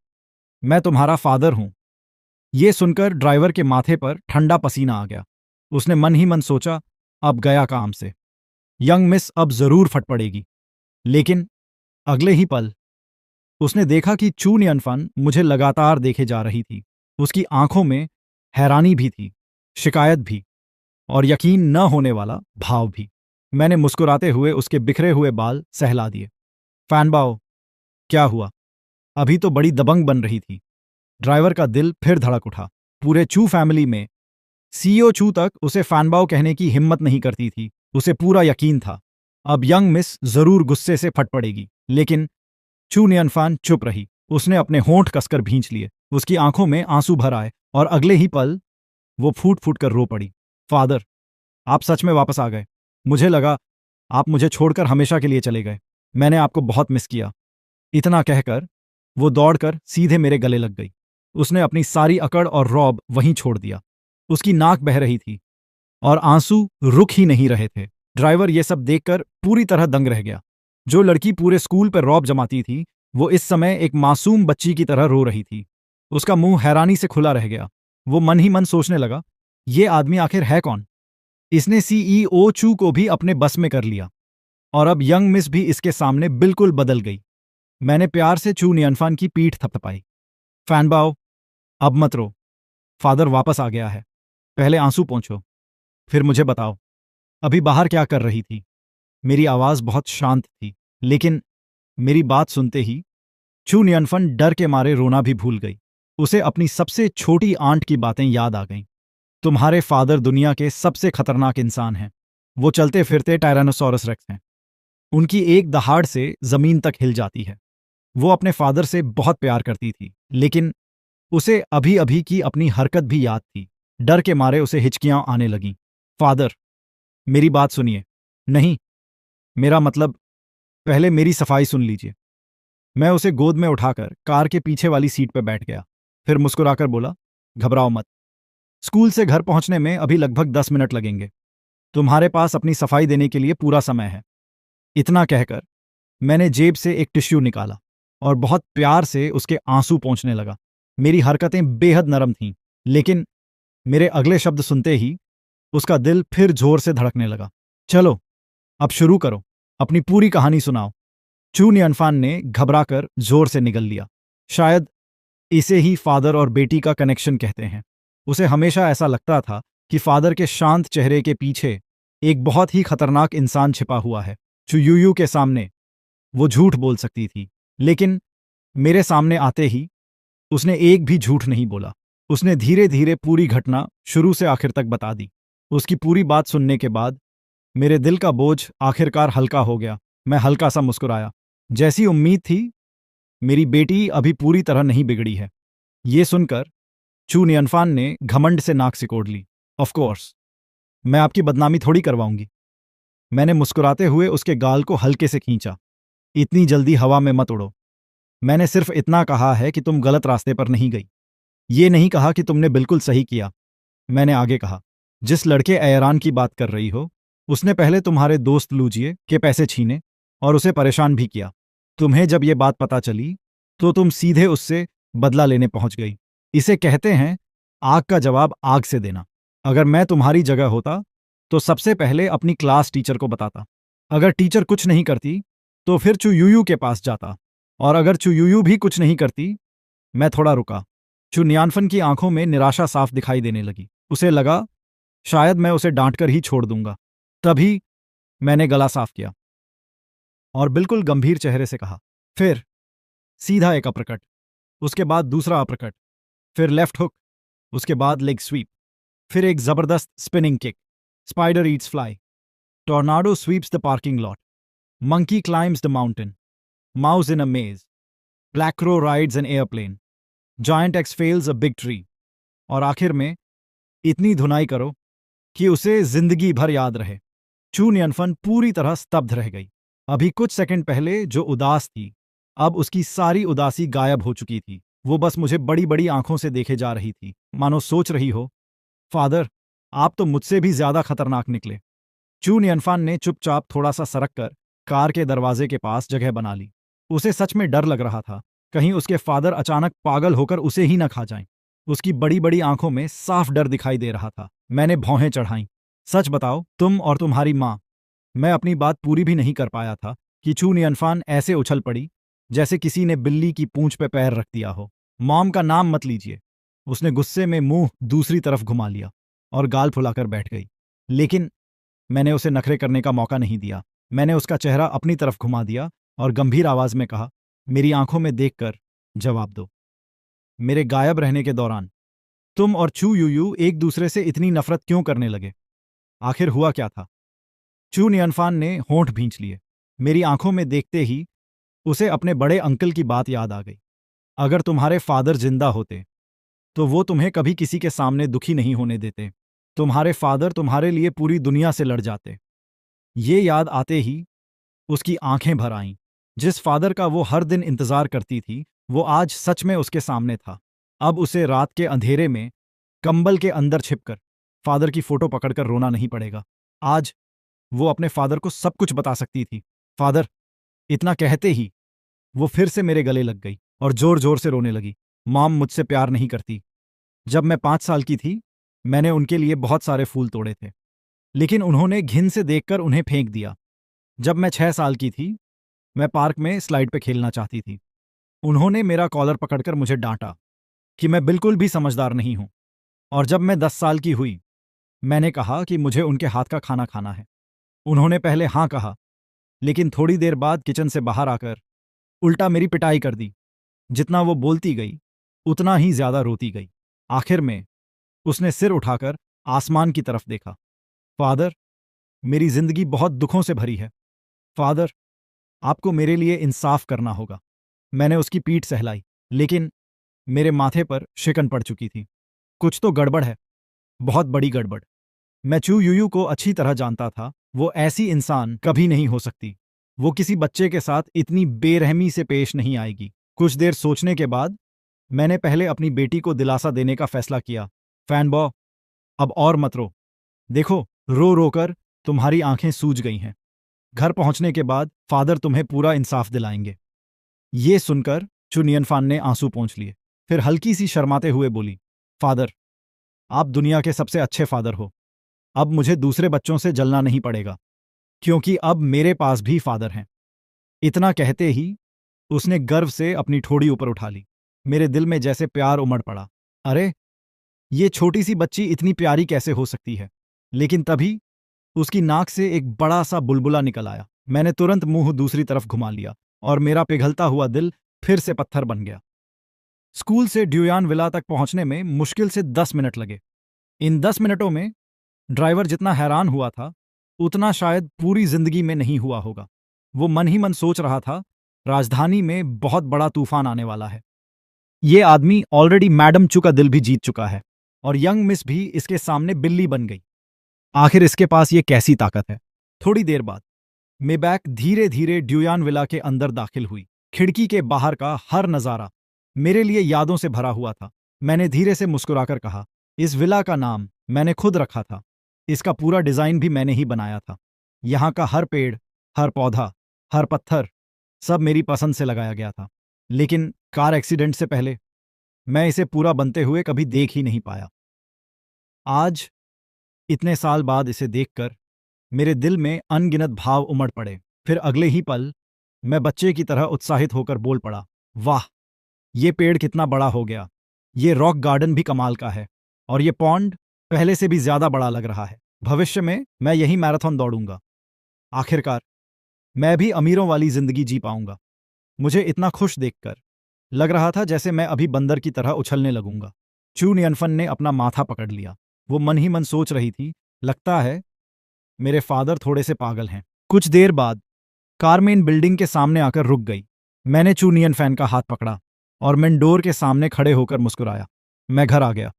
[SPEAKER 1] मैं तुम्हारा फादर हूं। ये सुनकर ड्राइवर के माथे पर ठंडा पसीना आ गया। उसने मन ही मन सोचा, अब गया काम से। यंग मिस अब जरूर फट पड़ेगी। लेकिन अगले ही पल उसने देखा कि चू नियनफन मुझे लगातार देखे जा रही थी। उसकी आंखों में हैरानी भी थी, शिकायत भी, और यकीन न होने वाला भाव भी। मैंने मुस्कुराते हुए उसके बिखरे हुए बाल सहला दिए। फैनबाओ, क्या हुआ? अभी तो बड़ी दबंग बन रही थी। ड्राइवर का दिल फिर धड़क उठा। पूरे चू फैमिली में सीईओ चू तक उसे फैनबाओ कहने की हिम्मत नहीं करती थी। उसे पूरा यकीन था अब यंग मिस जरूर गुस्से से फट पड़ेगी, लेकिन चू नियनफान चुप रही। उसने अपने होंठ कसकर भींच लिए। उसकी आंखों में आंसू भर आए और अगले ही पल वो फूट फूट कर रो पड़ी। फादर, आप सच में वापस आ गए। मुझे लगा आप मुझे छोड़कर हमेशा के लिए चले गए। मैंने आपको बहुत मिस किया। इतना कहकर वो दौड़कर सीधे मेरे गले लग गई। उसने अपनी सारी अकड़ और रौब वहीं छोड़ दिया। उसकी नाक बह रही थी और आंसू रुक ही नहीं रहे थे। ड्राइवर ये सब देखकर पूरी तरह दंग रह गया। जो लड़की पूरे स्कूल पर रौब जमाती थी, वो इस समय एक मासूम बच्ची की तरह रो रही थी। उसका मुंह हैरानी से खुला रह गया। वो मन ही मन सोचने लगा, ये आदमी आखिर है कौन? इसने सीईओ चू को भी अपने बस में कर लिया और अब यंग मिस भी इसके सामने बिल्कुल बदल गई। मैंने प्यार से चू नियनफान की पीठ थपथपाई। फैनबाओ, अब मत रो। फादर वापस आ गया है। पहले आंसू पोंछो, फिर मुझे बताओ, अभी बाहर क्या कर रही थी? मेरी आवाज बहुत शांत थी, लेकिन मेरी बात सुनते ही चू नियनफन डर के मारे रोना भी भूल गई। उसे अपनी सबसे छोटी आंट की बातें याद आ गईं। तुम्हारे फादर दुनिया के सबसे खतरनाक इंसान हैं। वो चलते फिरते टायरानोसॉरस रेक्स हैं। उनकी एक दहाड़ से जमीन तक हिल जाती है। वो अपने फादर से बहुत प्यार करती थी, लेकिन उसे अभी अभी की अपनी हरकत भी याद थी। डर के मारे उसे हिचकियां आने लगीं। फादर, मेरी बात सुनिए। नहीं, मेरा मतलब, पहले मेरी सफाई सुन लीजिए। मैं उसे गोद में उठाकर कार के पीछे वाली सीट पर बैठ गया। फिर मुस्कुराकर बोला, घबराओ मत। स्कूल से घर पहुंचने में अभी लगभग 10 मिनट लगेंगे। तुम्हारे पास अपनी सफाई देने के लिए पूरा समय है। इतना कहकर मैंने जेब से एक टिश्यू निकाला और बहुत प्यार से उसके आंसू पोंछने लगा। मेरी हरकतें बेहद नरम थीं, लेकिन मेरे अगले शब्द सुनते ही उसका दिल फिर जोर से धड़कने लगा। चलो, अब शुरू करो, अपनी पूरी कहानी सुनाओ। चू नियनफान ने घबराकर जोर से निगल लिया। शायद इसे ही फादर और बेटी का कनेक्शन कहते हैं। उसे हमेशा ऐसा लगता था कि फादर के शांत चेहरे के पीछे एक बहुत ही खतरनाक इंसान छिपा हुआ है। चू यूयू के सामने वो झूठ बोल सकती थी, लेकिन मेरे सामने आते ही उसने एक भी झूठ नहीं बोला। उसने धीरे धीरे पूरी घटना शुरू से आखिर तक बता दी। उसकी पूरी बात सुनने के बाद मेरे दिल का बोझ आखिरकार हल्का हो गया। मैं हल्का सा मुस्कुराया। जैसी उम्मीद थी, मेरी बेटी अभी पूरी तरह नहीं बिगड़ी है। ये सुनकर चू नियनफान ने घमंड से नाक सिकोड़ ली। ऑफ कोर्स, मैं आपकी बदनामी थोड़ी करवाऊंगी। मैंने मुस्कुराते हुए उसके गाल को हल्के से खींचा। इतनी जल्दी हवा में मत उड़ो। मैंने सिर्फ इतना कहा है कि तुम गलत रास्ते पर नहीं गई। ये नहीं कहा कि तुमने बिल्कुल सही किया। मैंने आगे कहा, जिस लड़के ऐरान की बात कर रही हो, उसने पहले तुम्हारे दोस्त लूजिए के पैसे छीने और उसे परेशान भी किया। तुम्हें जब ये बात पता चली तो तुम सीधे उससे बदला लेने पहुंच गई। इसे कहते हैं आग का जवाब आग से देना। अगर मैं तुम्हारी जगह होता तो सबसे पहले अपनी क्लास टीचर को बताता। अगर टीचर कुछ नहीं करती तो फिर चू यूयू के पास जाता, और अगर चू यूयू भी कुछ नहीं करती। मैं थोड़ा रुका। चू न्यानफन की आंखों में निराशा साफ दिखाई देने लगी। उसे लगा शायद मैं उसे डांट कर ही छोड़ दूंगा। तभी मैंने गला साफ किया और बिल्कुल गंभीर चेहरे से कहा, फिर सीधा एक अपरकट, उसके बाद दूसरा अपरकट, फिर लेफ्ट हुक, उसके बाद लेग स्वीप, फिर एक जबरदस्त spinning kick. Spider eats fly, tornado sweeps the parking lot, monkey climbs the mountain, mouse in a maze, black crow rides an airplane, giant axe fells a big tree, और आखिर में इतनी धुनाई करो कि उसे जिंदगी भर याद रहे। चू न्यनफन पूरी तरह स्तब्ध रह गई। अभी कुछ सेकंड पहले जो उदास थी, अब उसकी सारी उदासी गायब हो चुकी थी। वो बस मुझे बड़ी बड़ी आंखों से देखे जा रही थी, मानो सोच रही हो, फादर, आप तो मुझसे भी ज्यादा खतरनाक निकले। चू न्यनफान ने चुपचाप थोड़ा सा सरक कर कार के दरवाजे के पास जगह बना ली। उसे सच में डर लग रहा था, कहीं उसके फादर अचानक पागल होकर उसे ही न खा जाएं। उसकी बड़ी बड़ी आंखों में साफ डर दिखाई दे रहा था। मैंने भौहें चढ़ाईं। सच बताओ, तुम और तुम्हारी माँ। मैं अपनी बात पूरी भी नहीं कर पाया था कि चू नियनफान ऐसे उछल पड़ी जैसे किसी ने बिल्ली की पूंछ पे पैर रख दिया हो। मॉम का नाम मत लीजिए। उसने गुस्से में मुंह दूसरी तरफ घुमा लिया और गाल फुलाकर बैठ गई। लेकिन मैंने उसे नखरे करने का मौका नहीं दिया। मैंने उसका चेहरा अपनी तरफ घुमा दिया और गंभीर आवाज में कहा, मेरी आंखों में देखकर जवाब दो। मेरे गायब रहने के दौरान तुम और चू यूयू एक दूसरे से इतनी नफरत क्यों करने लगे? आखिर हुआ क्या था? चू नियनफान ने होंठ भींच लिए। मेरी आंखों में देखते ही उसे अपने बड़े अंकल की बात याद आ गई। अगर तुम्हारे फादर जिंदा होते तो वो तुम्हें कभी किसी के सामने दुखी नहीं होने देते। तुम्हारे फादर तुम्हारे लिए पूरी दुनिया से लड़ जाते। ये याद आते ही उसकी आंखें भर आईं। जिस फादर का वो हर दिन इंतजार करती थी, वो आज सच में उसके सामने था। अब उसे रात के अंधेरे में कंबल के अंदर छिपकर फादर की फोटो पकड़कर रोना नहीं पड़ेगा। आज वो अपने फादर को सब कुछ बता सकती थी। फादर, इतना कहते ही वो फिर से मेरे गले लग गई और जोर जोर से रोने लगी। मॉम मुझसे प्यार नहीं करती। जब मैं 5 साल की थी, मैंने उनके लिए बहुत सारे फूल तोड़े थे, लेकिन उन्होंने घिन से देखकर उन्हें फेंक दिया। जब मैं 6 साल की थी, मैं पार्क में स्लाइड पे खेलना चाहती थी। उन्होंने मेरा कॉलर पकड़कर मुझे डांटा कि मैं बिल्कुल भी समझदार नहीं हूं। और जब मैं 10 साल की हुई, मैंने कहा कि मुझे उनके हाथ का खाना खाना है। उन्होंने पहले हाँ कहा, लेकिन थोड़ी देर बाद किचन से बाहर आकर उल्टा मेरी पिटाई कर दी। जितना वो बोलती गई, उतना ही ज्यादा रोती गई। आखिर में उसने सिर उठाकर आसमान की तरफ देखा। फादर, मेरी जिंदगी बहुत दुखों से भरी है। फादर, आपको मेरे लिए इंसाफ करना होगा। मैंने उसकी पीठ सहलाई, लेकिन मेरे माथे पर शिकन पड़ चुकी थी। कुछ तो गड़बड़ है, बहुत बड़ी गड़बड़। मैं चू यूयू को अच्छी तरह जानता था। वो ऐसी इंसान कभी नहीं हो सकती। वो किसी बच्चे के साथ इतनी बेरहमी से पेश नहीं आएगी। कुछ देर सोचने के बाद मैंने पहले अपनी बेटी को दिलासा देने का फैसला किया। फैनबॉ, अब और मत रो। देखो, रो रो कर तुम्हारी आंखें सूज गई हैं। घर पहुंचने के बाद फादर तुम्हें पूरा इंसाफ दिलाएंगे। ये सुनकर चुनियनफान ने आंसू पोंछ लिए। फिर हल्की सी शर्माते हुए बोली, फादर, आप दुनिया के सबसे अच्छे फादर हो। अब मुझे दूसरे बच्चों से जलना नहीं पड़ेगा, क्योंकि अब मेरे पास भी फादर हैं। इतना कहते ही उसने गर्व से अपनी ठोड़ी ऊपर उठा ली। मेरे दिल में जैसे प्यार उमड़ पड़ा। अरे, ये छोटी सी बच्ची इतनी प्यारी कैसे हो सकती है? लेकिन तभी उसकी नाक से एक बड़ा सा बुलबुला निकल आया। मैंने तुरंत मुंह दूसरी तरफ घुमा लिया और मेरा पिघलता हुआ दिल फिर से पत्थर बन गया। स्कूल से ड्यूयान विला तक पहुंचने में मुश्किल से 10 मिनट लगे। इन 10 मिनटों में ड्राइवर जितना हैरान हुआ था, उतना शायद पूरी जिंदगी में नहीं हुआ होगा। वो मन ही मन सोच रहा था, राजधानी में बहुत बड़ा तूफान आने वाला है। ये आदमी ऑलरेडी मैडम चू का दिल भी जीत चुका है, और यंग मिस भी इसके सामने बिल्ली बन गई। आखिर इसके पास ये कैसी ताकत है? थोड़ी देर बाद मेबैक धीरे धीरे ड्यूयान विला के अंदर दाखिल हुई। खिड़की के बाहर का हर नजारा मेरे लिए यादों से भरा हुआ था। मैंने धीरे से मुस्कुराकर कहा, इस विला का नाम मैंने खुद रखा था। इसका पूरा डिजाइन भी मैंने ही बनाया था। यहाँ का हर पेड़, हर पौधा, हर पत्थर, सब मेरी पसंद से लगाया गया था। लेकिन कार एक्सीडेंट से पहले मैं इसे पूरा बनते हुए कभी देख ही नहीं पाया। आज इतने साल बाद इसे देखकर मेरे दिल में अनगिनत भाव उमड़ पड़े। फिर अगले ही पल मैं बच्चे की तरह उत्साहित होकर बोल पड़ा, वाह, ये पेड़ कितना बड़ा हो गया। ये रॉक गार्डन भी कमाल का है। और ये पॉन्ड पहले से भी ज्यादा बड़ा लग रहा है। भविष्य में मैं यही मैराथन दौड़ूंगा। आखिरकार मैं भी अमीरों वाली जिंदगी जी पाऊंगा। मुझे इतना खुश देखकर लग रहा था जैसे मैं अभी बंदर की तरह उछलने लगूंगा। चू नियनफन ने अपना माथा पकड़ लिया। वो मन ही मन सोच रही थी, लगता है मेरे फादर थोड़े से पागल हैं। कुछ देर बाद कारमेन बिल्डिंग के सामने आकर रुक गई। मैंने चू नियनफैन का हाथ पकड़ा और मेंडोर के सामने खड़े होकर मुस्कुराया। मैं घर आ गया।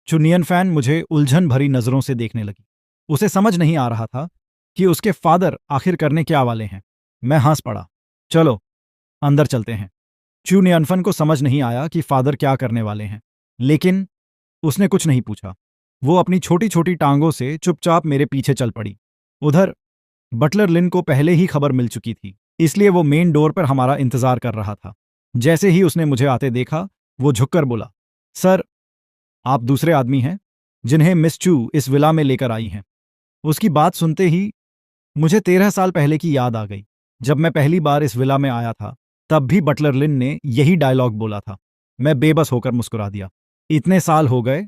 [SPEAKER 1] चू नियनफैन मुझे उलझन भरी नजरों से देखने लगी। उसे समझ नहीं आ रहा था कि उसके फादर आखिर करने क्या वाले हैं। मैं हंस पड़ा। चलो अंदर चलते हैं। चू नियनफन को समझ नहीं आया कि फादर क्या करने वाले हैं, लेकिन उसने कुछ नहीं पूछा। वो अपनी छोटी छोटी टांगों से चुपचाप मेरे पीछे चल पड़ी। उधर बटलर लिन को पहले ही खबर मिल चुकी थी, इसलिए वो मेन डोर पर हमारा इंतजार कर रहा था। जैसे ही उसने मुझे आते देखा, वो झुककर बोला, सर, आप दूसरे आदमी हैं जिन्हें मिस चू इस विला में लेकर आई हैं। उसकी बात सुनते ही मुझे 13 साल पहले की याद आ गई। जब मैं पहली बार इस विला में आया था, तब भी बटलर लिन ने यही डायलॉग बोला था। मैं बेबस होकर मुस्कुरा दिया। इतने साल हो गए,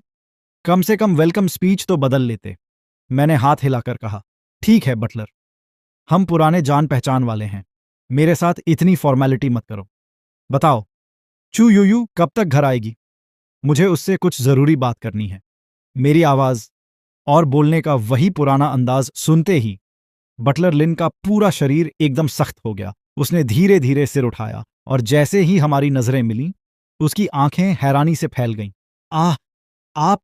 [SPEAKER 1] कम से कम वेलकम स्पीच तो बदल लेते। मैंने हाथ हिलाकर कहा, ठीक है बटलर, हम पुराने जान पहचान वाले हैं। मेरे साथ इतनी फॉर्मेलिटी मत करो। बताओ, चू यूयू कब तक घर आएगी? मुझे उससे कुछ जरूरी बात करनी है। मेरी आवाज और बोलने का वही पुराना अंदाज सुनते ही बटलर लिन का पूरा शरीर एकदम सख्त हो गया। उसने धीरे धीरे सिर उठाया और जैसे ही हमारी नजरें मिलीं, उसकी आंखें हैरानी से फैल गईं। आह, आप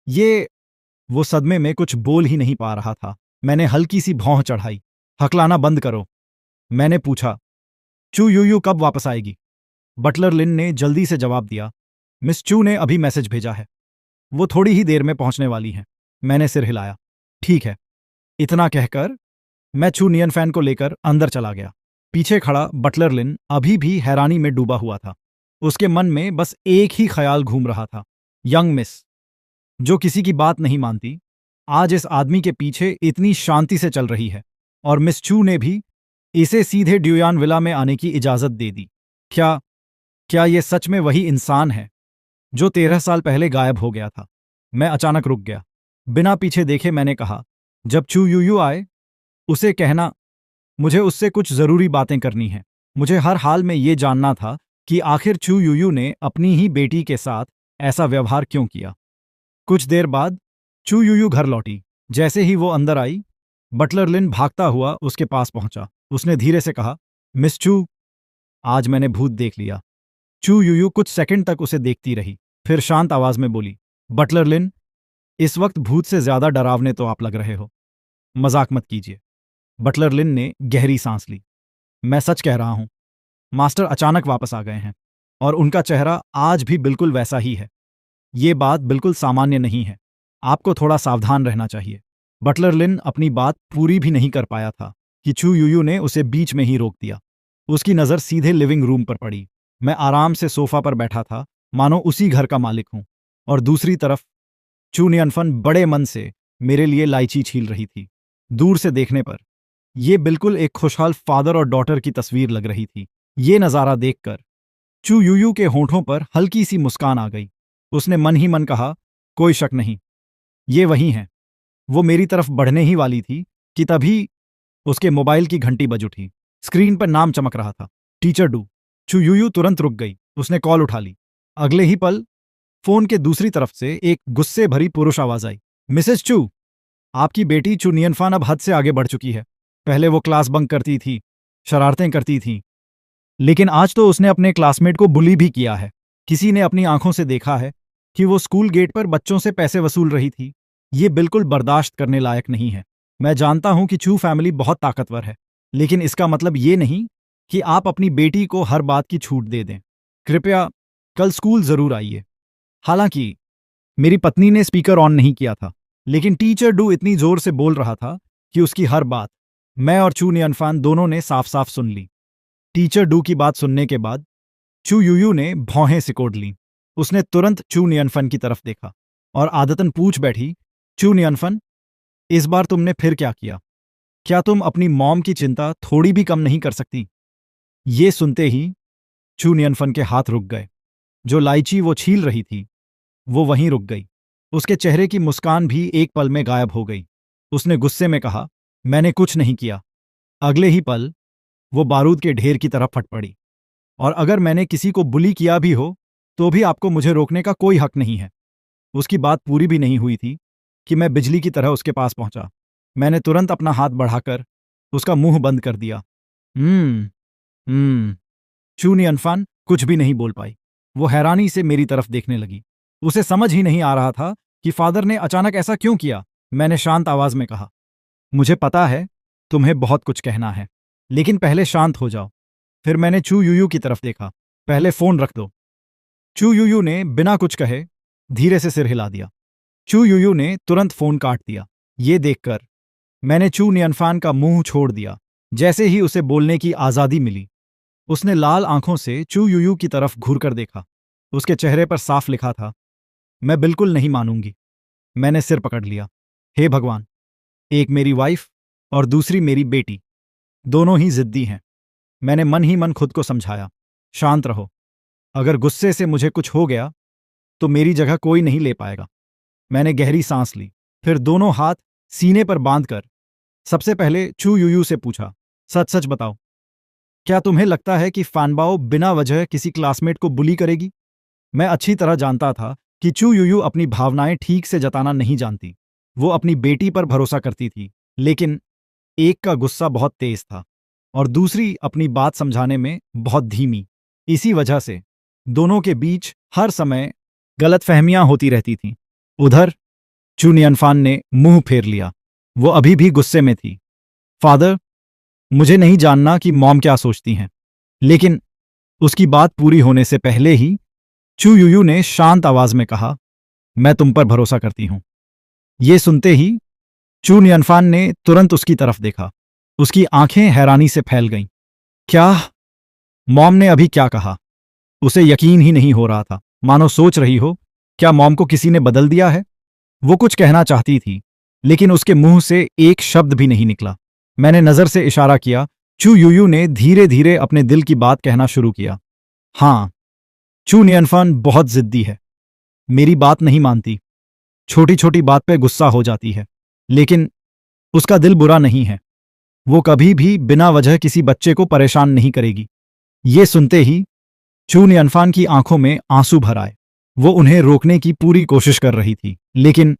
[SPEAKER 1] ये। वो सदमे में कुछ बोल ही नहीं पा रहा था। मैंने हल्की सी भौं चढ़ाई। हकलाना बंद करो। मैंने पूछा, चू यूयू कब वापस आएगी? बटलर लिन ने जल्दी से जवाब दिया, मिस चू ने अभी मैसेज भेजा है। वो थोड़ी ही देर में पहुंचने वाली हैं। मैंने सिर हिलाया। ठीक है। इतना कहकर मैं चू नियनफैन को लेकर अंदर चला गया। पीछे खड़ा बटलर लिन अभी भी हैरानी में डूबा हुआ था। उसके मन में बस एक ही ख्याल घूम रहा था, यंग मिस, जो किसी की बात नहीं मानती, आज इस आदमी के पीछे इतनी शांति से चल रही है। और मिस चू ने भी इसे सीधे ड्यूयान विला में आने की इजाजत दे दी। क्या क्या ये सच में वही इंसान है जो 13 साल पहले गायब हो गया था? मैं अचानक रुक गया। बिना पीछे देखे मैंने कहा, जब चू यूयू आए, उसे कहना मुझे उससे कुछ जरूरी बातें करनी हैं। मुझे हर हाल में ये जानना था कि आखिर चू यूयू ने अपनी ही बेटी के साथ ऐसा व्यवहार क्यों किया। कुछ देर बाद चू यूयू घर लौटी। जैसे ही वो अंदर आई, बटलर लिन भागता हुआ उसके पास पहुंचा। उसने धीरे से कहा, मिस चू, आज मैंने भूत देख लिया। चू यूयू कुछ सेकंड तक उसे देखती रही, फिर शांत आवाज में बोली, बटलर लिन, इस वक्त भूत से ज्यादा डरावने तो आप लग रहे हो। मजाक मत कीजिए। बटलर लिन ने गहरी सांस ली। मैं सच कह रहा हूं। मास्टर अचानक वापस आ गए हैं और उनका चेहरा आज भी बिल्कुल वैसा ही है। ये बात बिल्कुल सामान्य नहीं है। आपको थोड़ा सावधान रहना चाहिए। बटलर लिन अपनी बात पूरी भी नहीं कर पाया था कि चू यूयू ने उसे बीच में ही रोक दिया। उसकी नजर सीधे लिविंग रूम पर पड़ी। मैं आराम से सोफा पर बैठा था, मानो उसी घर का मालिक हूं, और दूसरी तरफ चू नियनफन बड़े मन से मेरे लिए लाइची छील रही थी। दूर से देखने पर यह बिल्कुल एक खुशहाल फादर और डॉटर की तस्वीर लग रही थी। ये नजारा देखकर चू यूयू के होंठों पर हल्की सी मुस्कान आ गई। उसने मन ही मन कहा, कोई शक नहीं, ये वही हैं। वो मेरी तरफ बढ़ने ही वाली थी कि तभी उसके मोबाइल की घंटी बज उठी। स्क्रीन पर नाम चमक रहा था, टीचर डू। चू यूयू तुरंत रुक गई। उसने कॉल उठा ली। अगले ही पल फोन के दूसरी तरफ से एक गुस्से भरी पुरुष आवाज आई, मिसेस चू, आपकी बेटी चू नियनफान अब हद से आगे बढ़ चुकी है। पहले वो क्लास बंक करती थी, शरारतें करती थी, लेकिन आज तो उसने अपने क्लासमेट को बुली भी किया है। किसी ने अपनी आंखों से देखा है कि वो स्कूल गेट पर बच्चों से पैसे वसूल रही थी। ये बिल्कुल बर्दाश्त करने लायक नहीं है। मैं जानता हूं कि चू फैमिली बहुत ताकतवर है, लेकिन इसका मतलब ये नहीं कि आप अपनी बेटी को हर बात की छूट दे दें। कृपया कल स्कूल जरूर आइए। हालांकि मेरी पत्नी ने स्पीकर ऑन नहीं किया था, लेकिन टीचर डू इतनी जोर से बोल रहा था कि उसकी हर बात मैं और चू नियनफान दोनों ने साफ साफ सुन ली। टीचर डू की बात सुनने के बाद चू यूयू ने भौहें सिकोड़ लीं। उसने तुरंत चू नियनफन की तरफ देखा और आदतन पूछ बैठी, चू नियनफन, इस बार तुमने फिर क्या किया? क्या तुम अपनी मॉम की चिंता थोड़ी भी कम नहीं कर सकती? ये सुनते ही चू नियनफन के हाथ रुक गए। जो लाइची वो छील रही थी वो वहीं रुक गई। उसके चेहरे की मुस्कान भी एक पल में गायब हो गई। उसने गुस्से में कहा, मैंने कुछ नहीं किया। अगले ही पल वो बारूद के ढेर की तरफ फट पड़ी। और अगर मैंने किसी को बुली किया भी हो तो भी आपको मुझे रोकने का कोई हक नहीं है। उसकी बात पूरी भी नहीं हुई थी कि मैं बिजली की तरह उसके पास पहुंचा। मैंने तुरंत अपना हाथ बढ़ाकर उसका मुंह बंद कर दिया। हम्म हम्म चू नियनफान कुछ भी नहीं बोल पाई। वो हैरानी से मेरी तरफ देखने लगी। उसे समझ ही नहीं आ रहा था कि फादर ने अचानक ऐसा क्यों किया। मैंने शांत आवाज में कहा, मुझे पता है तुम्हें बहुत कुछ कहना है, लेकिन पहले शांत हो जाओ। फिर मैंने चू यूयू की तरफ देखा। पहले फोन रख दो। चू यूयू ने बिना कुछ कहे धीरे से सिर हिला दिया। चू यूयू ने तुरंत फोन काट दिया। ये देखकर मैंने चू नियनफान का मुंह छोड़ दिया। जैसे ही उसे बोलने की आजादी मिली उसने लाल आंखों से चू यूयू की तरफ घूरकर देखा। उसके चेहरे पर साफ लिखा था, मैं बिल्कुल नहीं मानूंगी। मैंने सिर पकड़ लिया। हे भगवान, एक मेरी वाइफ और दूसरी मेरी बेटी, दोनों ही जिद्दी हैं। मैंने मन ही मन खुद को समझाया, शांत रहो। अगर गुस्से से मुझे कुछ हो गया तो मेरी जगह कोई नहीं ले पाएगा। मैंने गहरी सांस ली, फिर दोनों हाथ सीने पर बांधकर सबसे पहले चू यूयू से पूछा, सच सच बताओ, क्या तुम्हें लगता है कि फानबाओ बिना वजह किसी क्लासमेट को बुली करेगी? मैं अच्छी तरह जानता था कि चू यूयू अपनी भावनाएं ठीक से जताना नहीं जानती। वो अपनी बेटी पर भरोसा करती थी, लेकिन एक का गुस्सा बहुत तेज था और दूसरी अपनी बात समझाने में बहुत धीमी। इसी वजह से दोनों के बीच हर समय गलतफहमियां होती रहती थीं। उधर चू नियनफान ने मुंह फेर लिया। वो अभी भी गुस्से में थी। फादर, मुझे नहीं जानना कि मॉम क्या सोचती हैं, लेकिन उसकी बात पूरी होने से पहले ही चू यूयू ने शांत आवाज में कहा, मैं तुम पर भरोसा करती हूं। ये सुनते ही चू नियनफान ने तुरंत उसकी तरफ देखा। उसकी आंखें हैरानी से फैल गईं। क्या? मॉम ने अभी क्या कहा? उसे यकीन ही नहीं हो रहा था, मानो सोच रही हो, क्या मॉम को किसी ने बदल दिया है? वो कुछ कहना चाहती थी, लेकिन उसके मुंह से एक शब्द भी नहीं निकला। मैंने नजर से इशारा किया। चू यूयू ने धीरे धीरे अपने दिल की बात कहना शुरू किया। हाँ, चू नियनफान बहुत जिद्दी है, मेरी बात नहीं मानती, छोटी छोटी बात पे गुस्सा हो जाती है, लेकिन उसका दिल बुरा नहीं है। वो कभी भी बिना वजह किसी बच्चे को परेशान नहीं करेगी। ये सुनते ही चू नियनफान की आंखों में आंसू भर आए। वो उन्हें रोकने की पूरी कोशिश कर रही थी, लेकिन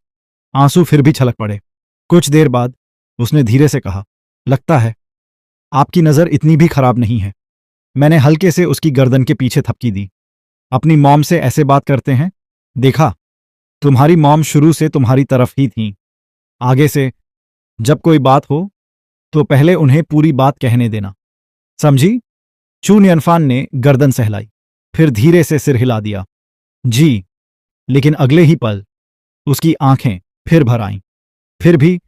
[SPEAKER 1] आंसू फिर भी छलक पड़े। कुछ देर बाद उसने धीरे से कहा, लगता है आपकी नजर इतनी भी खराब नहीं है। मैंने हल्के से उसकी गर्दन के पीछे थपकी दी। अपनी मॉम से ऐसे बात करते हैं? देखा, तुम्हारी मॉम शुरू से तुम्हारी तरफ ही थी। आगे से जब कोई बात हो तो पहले उन्हें पूरी बात कहने देना, समझी? चू नियनफान ने गर्दन सहलाई, फिर धीरे से सिर हिला दिया। जी। लेकिन अगले ही पल उसकी आंखें फिर भर आईं। फिर भी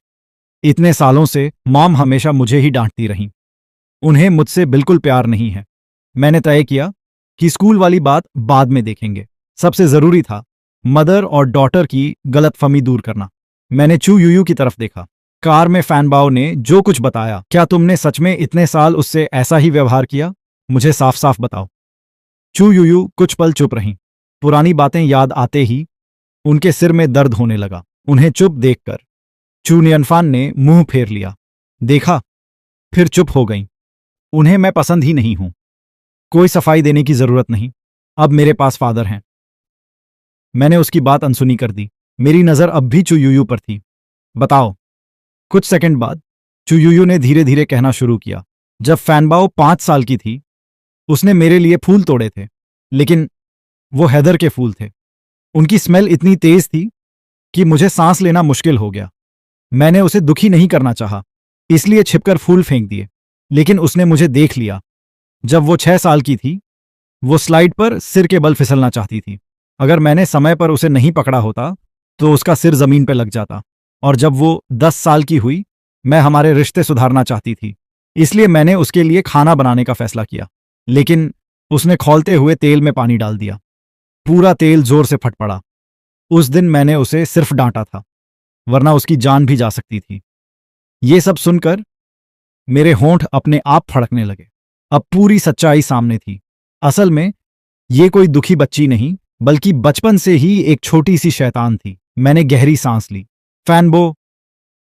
[SPEAKER 1] इतने सालों से मॉम हमेशा मुझे ही डांटती रहीं। उन्हें मुझसे बिल्कुल प्यार नहीं है। मैंने तय किया कि स्कूल वाली बात बाद में देखेंगे। सबसे जरूरी था मदर और डॉटर की गलतफहमी दूर करना। मैंने चू यूयू की तरफ देखा। कार में फैनबाओ ने जो कुछ बताया, क्या तुमने सच में इतने साल उससे ऐसा ही व्यवहार किया? मुझे साफ साफ बताओ। चू यूयू कुछ पल चुप रहीं। पुरानी बातें याद आते ही उनके सिर में दर्द होने लगा। उन्हें चुप देखकर चू नियनफान ने मुंह फेर लिया। देखा, फिर चुप हो गईं। उन्हें मैं पसंद ही नहीं हूं। कोई सफाई देने की जरूरत नहीं, अब मेरे पास फादर हैं। मैंने उसकी बात अनसुनी कर दी। मेरी नजर अब भी चू यूयू पर थी। बताओ। कुछ सेकंड बाद चू यूयू ने धीरे धीरे कहना शुरू किया। जब फैनबाओ 5 साल की थी उसने मेरे लिए फूल तोड़े थे, लेकिन वो हैदर के फूल थे। उनकी स्मेल इतनी तेज थी कि मुझे सांस लेना मुश्किल हो गया। मैंने उसे दुखी नहीं करना चाहा, इसलिए छिपकर फूल फेंक दिए, लेकिन उसने मुझे देख लिया। जब वो 6 साल की थी वो स्लाइड पर सिर के बल फिसलना चाहती थी। अगर मैंने समय पर उसे नहीं पकड़ा होता तो उसका सिर जमीन पर लग जाता। और जब वो 10 साल की हुई मैं हमारे रिश्ते सुधारना चाहती थी, इसलिए मैंने उसके लिए खाना बनाने का फैसला किया, लेकिन उसने खौलते हुए तेल में पानी डाल दिया। पूरा तेल जोर से फट पड़ा। उस दिन मैंने उसे सिर्फ डांटा था, वरना उसकी जान भी जा सकती थी। ये सब सुनकर मेरे होंठ अपने आप फड़कने लगे। अब पूरी सच्चाई सामने थी। असल में ये कोई दुखी बच्ची नहीं, बल्कि बचपन से ही एक छोटी सी शैतान थी। मैंने गहरी सांस ली। फैनबो,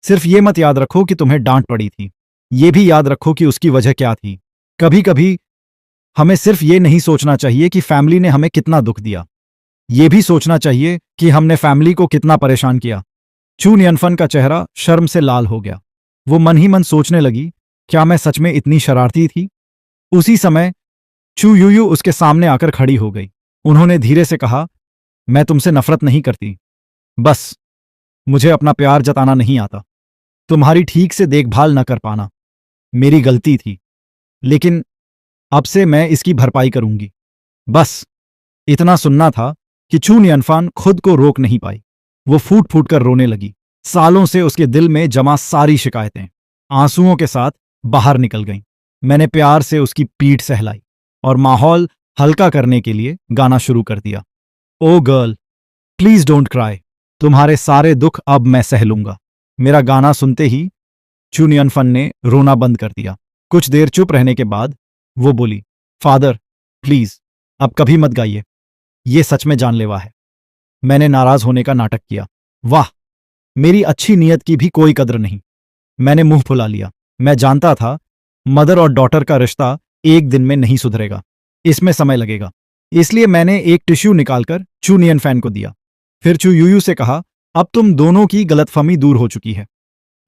[SPEAKER 1] सिर्फ ये मत याद रखो कि तुम्हें डांट पड़ी थी, ये भी याद रखो कि उसकी वजह क्या थी। कभी कभी हमें सिर्फ ये नहीं सोचना चाहिए कि फैमिली ने हमें कितना दुख दिया, ये भी सोचना चाहिए कि हमने फैमिली को कितना परेशान किया। चू नियनफन का चेहरा शर्म से लाल हो गया। वो मन ही मन सोचने लगी, क्या मैं सच में इतनी शरारती थी? उसी समय चू यूयू उसके सामने आकर खड़ी हो गई। उन्होंने धीरे से कहा, मैं तुमसे नफरत नहीं करती, बस मुझे अपना प्यार जताना नहीं आता। तुम्हारी ठीक से देखभाल न कर पाना मेरी गलती थी, लेकिन अब से मैं इसकी भरपाई करूंगी। बस इतना सुनना था कि चू नियनफान खुद को रोक नहीं पाई। वो फूट फूट कर रोने लगी। सालों से उसके दिल में जमा सारी शिकायतें आंसुओं के साथ बाहर निकल गईं। मैंने प्यार से उसकी पीठ सहलाई और माहौल हल्का करने के लिए गाना शुरू कर दिया। ओ गर्ल, प्लीज डोंट क्राई, तुम्हारे सारे दुख अब मैं सह लूंगा। मेरा गाना सुनते ही चू नियनफन ने रोना बंद कर दिया। कुछ देर चुप रहने के बाद वो बोली, फादर प्लीज अब कभी मत गाइए, ये सच में जानलेवा है। मैंने नाराज होने का नाटक किया। वाह, मेरी अच्छी नीयत की भी कोई कद्र नहीं। मैंने मुंह फुला लिया। मैं जानता था मदर और डॉटर का रिश्ता एक दिन में नहीं सुधरेगा, इसमें समय लगेगा। इसलिए मैंने एक टिश्यू निकालकर चू नियनफैन को दिया। फिर चू यूयू से कहा, अब तुम दोनों की गलतफहमी दूर हो चुकी है।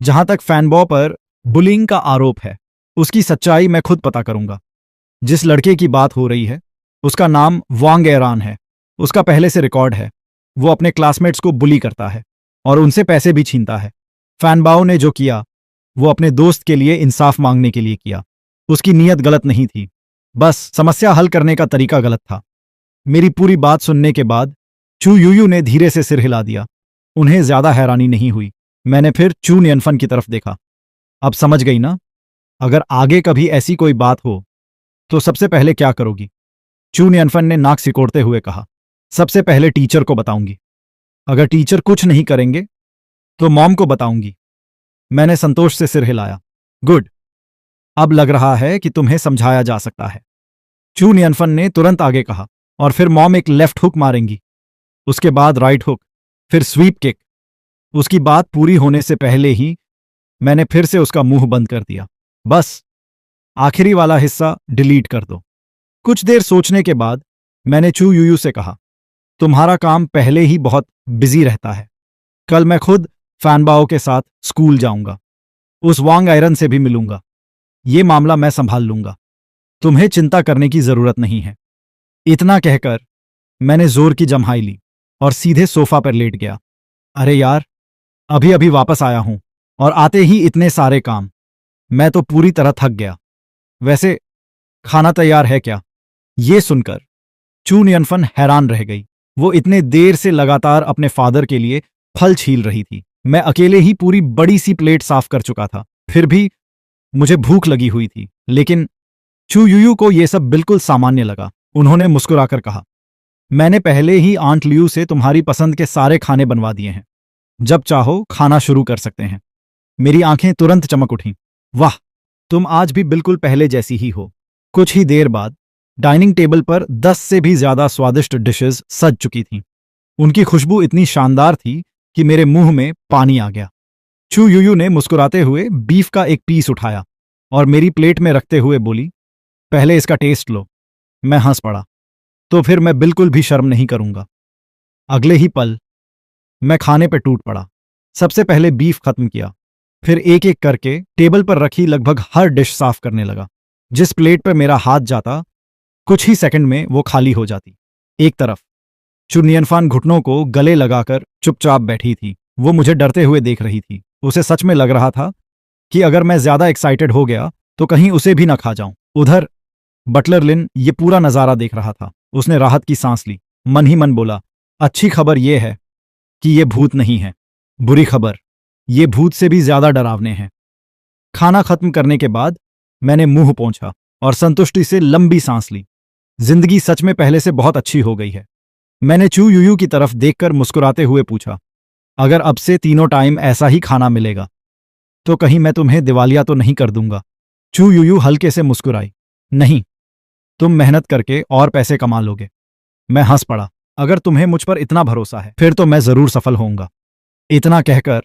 [SPEAKER 1] जहां तक फैनबॉ पर बुलिंग का आरोप है, उसकी सच्चाई मैं खुद पता करूंगा। जिस लड़के की बात हो रही है उसका नाम वांग एरान है। उसका पहले से रिकॉर्ड है। वो अपने क्लासमेट्स को बुली करता है और उनसे पैसे भी छीनता है। फैनबाओ ने जो किया वो अपने दोस्त के लिए इंसाफ मांगने के लिए किया। उसकी नीयत गलत नहीं थी, बस समस्या हल करने का तरीका गलत था। मेरी पूरी बात सुनने के बाद चू यूयू ने धीरे से सिर हिला दिया। उन्हें ज्यादा हैरानी नहीं हुई। मैंने फिर चू नियनफन की तरफ देखा। अब समझ गई ना? अगर आगे कभी ऐसी कोई बात हो तो सबसे पहले क्या करोगी? चू नियनफन ने नाक सिकोड़ते हुए कहा, सबसे पहले टीचर को बताऊंगी। अगर टीचर कुछ नहीं करेंगे तो मॉम को बताऊंगी। मैंने संतोष से सिर हिलाया। गुड, अब लग रहा है कि तुम्हें समझाया जा सकता है। चू नियनफन ने तुरंत आगे कहा, और फिर मॉम एक लेफ्ट हुक मारेंगी, उसके बाद राइट हुक, फिर स्वीप किक। उसकी बात पूरी होने से पहले ही मैंने फिर से उसका मुंह बंद कर दिया। बस आखिरी वाला हिस्सा डिलीट कर दो। कुछ देर सोचने के बाद मैंने चू यूयू से कहा, तुम्हारा काम पहले ही बहुत बिजी रहता है। कल मैं खुद फैनबाओ के साथ स्कूल जाऊंगा। उस वांग आयरन से भी मिलूंगा। ये मामला मैं संभाल लूंगा। तुम्हें चिंता करने की जरूरत नहीं है। इतना कहकर मैंने जोर की जम्हाई ली और सीधे सोफा पर लेट गया। अरे यार, अभी अभी वापस आया हूं और आते ही इतने सारे काम। मैं तो पूरी तरह थक गया। वैसे खाना तैयार है क्या? ये सुनकर चू नियनफन हैरान रह गई। वो इतने देर से लगातार अपने फादर के लिए फल छील रही थी। मैं अकेले ही पूरी बड़ी सी प्लेट साफ कर चुका था। फिर भी मुझे भूख लगी हुई थी, लेकिन चू यूयू को यह सब बिल्कुल सामान्य लगा। उन्होंने मुस्कुराकर कहा, मैंने पहले ही आंट लियू से तुम्हारी पसंद के सारे खाने बनवा दिए हैं। जब चाहो खाना शुरू कर सकते हैं। मेरी आंखें तुरंत चमक उठीं। वाह, तुम आज भी बिल्कुल पहले जैसी ही हो। कुछ ही देर बाद डाइनिंग टेबल पर 10 से भी ज्यादा स्वादिष्ट डिशेस सज चुकी थीं। उनकी खुशबू इतनी शानदार थी कि मेरे मुंह में पानी आ गया। चू यूयू ने मुस्कुराते हुए बीफ का एक पीस उठाया और मेरी प्लेट में रखते हुए बोली, पहले इसका टेस्ट लो। मैं हंस पड़ा। तो फिर मैं बिल्कुल भी शर्म नहीं करूंगा। अगले ही पल मैं खाने पर टूट पड़ा। सबसे पहले बीफ खत्म किया, फिर एक एक करके टेबल पर रखी लगभग हर डिश साफ करने लगा। जिस प्लेट पर मेरा हाथ जाता, कुछ ही सेकंड में वो खाली हो जाती। एक तरफ चू नियनफान घुटनों को गले लगाकर चुपचाप बैठी थी। वो मुझे डरते हुए देख रही थी। उसे सच में लग रहा था कि अगर मैं ज्यादा एक्साइटेड हो गया तो कहीं उसे भी ना खा जाऊं। उधर बटलर लिन ये पूरा नजारा देख रहा था। उसने राहत की सांस ली, मन ही मन बोला, अच्छी खबर यह है कि ये भूत नहीं है। बुरी खबर, ये भूत से भी ज्यादा डरावने हैं। खाना खत्म करने के बाद मैंने मुंह पोंछा और संतुष्टि से लंबी सांस ली। जिंदगी सच में पहले से बहुत अच्छी हो गई है। मैंने चू यूयू की तरफ देखकर मुस्कुराते हुए पूछा, अगर अब से तीनों टाइम ऐसा ही खाना मिलेगा तो कहीं मैं तुम्हें दिवालिया तो नहीं कर दूंगा? चू यूयू हल्के से मुस्कुराई। नहीं, तुम मेहनत करके और पैसे कमा लोगे। मैं हंस पड़ा। अगर तुम्हें मुझ पर इतना भरोसा है फिर तो मैं जरूर सफल होऊंगा। इतना कहकर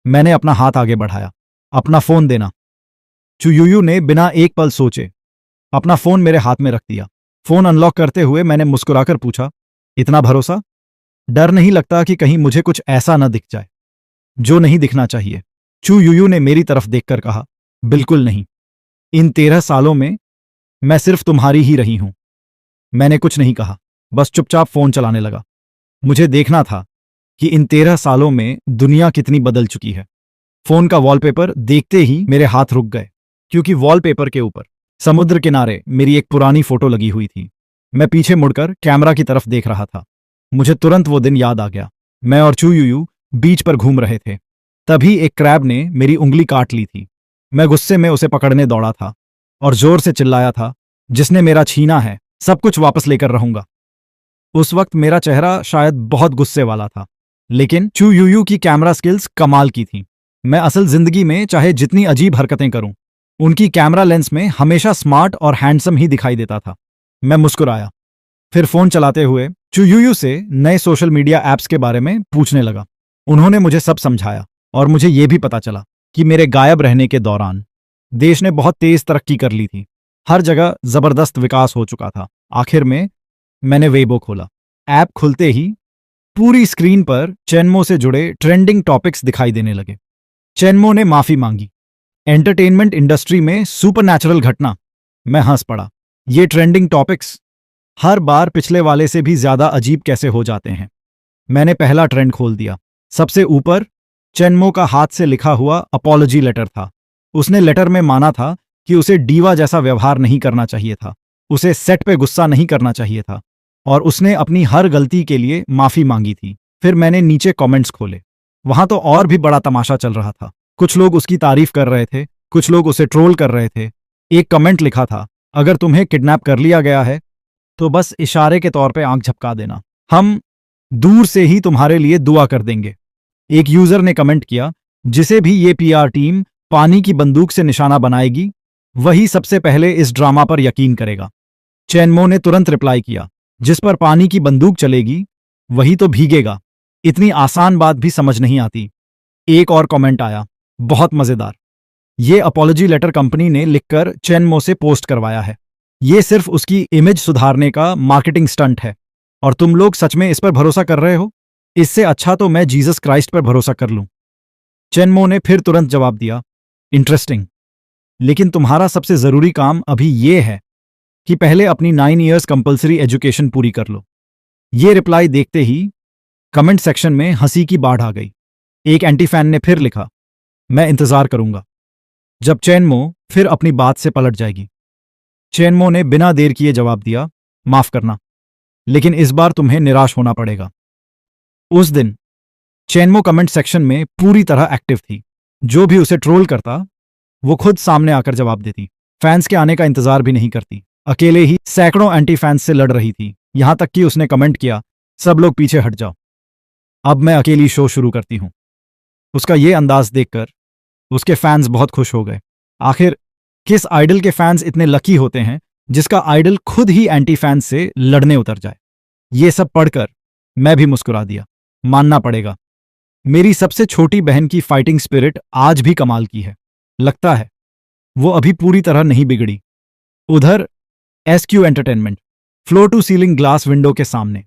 [SPEAKER 1] मैंने अपना हाथ आगे बढ़ाया। अपना फोन देना। चुयूयू ने बिना एक पल सोचे अपना फोन मेरे हाथ में रख दिया। फोन अनलॉक करते हुए मैंने मुस्कुराकर पूछा, इतना भरोसा? डर नहीं लगता कि कहीं मुझे कुछ ऐसा न दिख जाए जो नहीं दिखना चाहिए? चू यूयू ने मेरी तरफ देखकर कहा, बिल्कुल नहीं। इन 13 सालों में मैं सिर्फ तुम्हारी ही रही हूं। मैंने कुछ नहीं कहा, बस चुपचाप फोन चलाने लगा। मुझे देखना था कि इन 13 सालों में दुनिया कितनी बदल चुकी है। फोन का वॉलपेपर देखते ही मेरे हाथ रुक गए, क्योंकि वॉलपेपर के ऊपर समुद्र किनारे मेरी एक पुरानी फोटो लगी हुई थी। मैं पीछे मुड़कर कैमरा की तरफ देख रहा था। मुझे तुरंत वो दिन याद आ गया। मैं और चू यूयू बीच पर घूम रहे थे। तभी एक क्रैब ने मेरी उंगली काट ली थी। मैं गुस्से में उसे पकड़ने दौड़ा था और जोर से चिल्लाया था, जिसने मेरा छीना है सब कुछ वापस लेकर रहूंगा। उस वक्त मेरा चेहरा शायद बहुत गुस्से वाला था, लेकिन चू यूयू की कैमरा स्किल्स कमाल की थी। मैं असल जिंदगी में चाहे जितनी अजीब हरकतें करूं, उनकी कैमरा लेंस में हमेशा स्मार्ट और हैंडसम ही दिखाई देता था। मैं मुस्कुराया, फिर फोन चलाते हुए चू यूयू से नए सोशल मीडिया ऐप्स के बारे में पूछने लगा। उन्होंने मुझे सब समझाया और मुझे यह भी पता चला कि मेरे गायब रहने के दौरान देश ने बहुत तेज तरक्की कर ली थी। हर जगह जबरदस्त विकास हो चुका था। आखिर में मैंने वेबो खोला। ऐप खुलते ही पूरी स्क्रीन पर चेनमो से जुड़े ट्रेंडिंग टॉपिक्स दिखाई देने लगे। चेनमो ने माफी मांगी। एंटरटेनमेंट इंडस्ट्री में सुपरनैचुरल घटना। मैं हंस पड़ा। ये ट्रेंडिंग टॉपिक्स हर बार पिछले वाले से भी ज्यादा अजीब कैसे हो जाते हैं। मैंने पहला ट्रेंड खोल दिया। सबसे ऊपर चेनमो का हाथ से लिखा हुआ अपॉलॉजी लेटर था। उसने लेटर में माना था कि उसे डीवा जैसा व्यवहार नहीं करना चाहिए था, उसे सेट पे गुस्सा नहीं करना चाहिए था, और उसने अपनी हर गलती के लिए माफी मांगी थी। फिर मैंने नीचे कमेंट्स खोले। वहां तो और भी बड़ा तमाशा चल रहा था। कुछ लोग उसकी तारीफ कर रहे थे, कुछ लोग उसे ट्रोल कर रहे थे। एक कमेंट लिखा था, अगर तुम्हें किडनैप कर लिया गया है तो बस इशारे के तौर पे आंख झपका देना, हम दूर से ही तुम्हारे लिए दुआ कर देंगे। एक यूजर ने कमेंट किया, जिसे भी ये पीआर टीम पानी की बंदूक से निशाना बनाएगी वही सबसे पहले इस ड्रामा पर यकीन करेगा। चेनमो ने तुरंत रिप्लाई किया, जिस पर पानी की बंदूक चलेगी वही तो भीगेगा। इतनी आसान बात भी समझ नहीं आती। एक और कमेंट आया, बहुत मजेदार। ये अपॉलॉजी लेटर कंपनी ने लिखकर चेनमो से पोस्ट करवाया है। ये सिर्फ उसकी इमेज सुधारने का मार्केटिंग स्टंट है, और तुम लोग सच में इस पर भरोसा कर रहे हो? इससे अच्छा तो मैं जीसस क्राइस्ट पर भरोसा कर लूं। चेनमो ने फिर तुरंत जवाब दिया, इंटरेस्टिंग, लेकिन तुम्हारा सबसे जरूरी काम अभी यह है कि पहले अपनी 9 इयर्स कंपलसरी एजुकेशन पूरी कर लो। ये रिप्लाई देखते ही कमेंट सेक्शन में हंसी की बाढ़ आ गई। एक एंटी फैन ने फिर लिखा, मैं इंतजार करूंगा जब चेनमो फिर अपनी बात से पलट जाएगी। चेनमो ने बिना देर किए जवाब दिया, माफ करना, लेकिन इस बार तुम्हें निराश होना पड़ेगा। उस दिन चेनमो कमेंट सेक्शन में पूरी तरह एक्टिव थी। जो भी उसे ट्रोल करता वो खुद सामने आकर जवाब देती। फैंस के आने का इंतजार भी नहीं करती। अकेले ही सैकड़ों एंटी फैंस से लड़ रही थी। यहां तक कि उसने कमेंट किया, सब लोग पीछे हट जाओ, अब मैं अकेली शो शुरू करती हूं। उसका ये अंदाज देखकर उसके फैंस बहुत खुश हो गए। आखिर किस आइडल के फैंस इतने लकी होते हैं जिसका आइडल खुद ही एंटी फैंस से लड़ने उतर जाए। ये सब पढ़कर मैं भी मुस्कुरा दिया। मानना पड़ेगा, मेरी सबसे छोटी बहन की फाइटिंग स्पिरिट आज भी कमाल की है। लगता है वो अभी पूरी तरह नहीं बिगड़ी। उधर SQ entertainment floor to ceiling glass window के सामने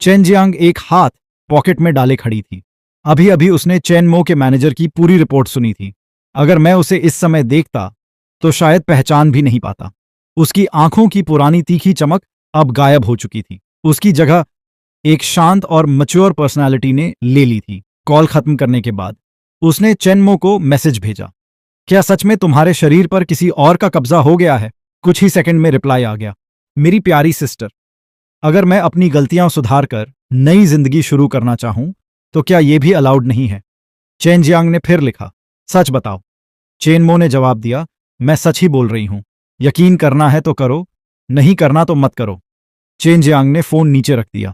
[SPEAKER 1] चेन जियांग एक हाथ पॉकेट में डाले खड़ी थी। अभी अभी उसने चेनमो के मैनेजर की पूरी रिपोर्ट सुनी थी। अगर मैं उसे इस समय देखता तो शायद पहचान भी नहीं पाता। उसकी आंखों की पुरानी तीखी चमक अब गायब हो चुकी थी। उसकी जगह एक शांत और मैच्योर पर्सनालिटी ने ले ली थी। कॉल खत्म करने के बाद उसने चेनमो को मैसेज भेजा, क्या सच में तुम्हारे शरीर पर किसी और का कब्जा हो गया है? कुछ ही सेकंड में रिप्लाई आ गया, मेरी प्यारी सिस्टर, अगर मैं अपनी गलतियां सुधार कर नई जिंदगी शुरू करना चाहूं तो क्या यह भी अलाउड नहीं है? चेन जियांग ने फिर लिखा, सच बताओ। चेनमो ने जवाब दिया, मैं सच ही बोल रही हूं। यकीन करना है तो करो, नहीं करना तो मत करो। चेन जियांग ने फोन नीचे रख दिया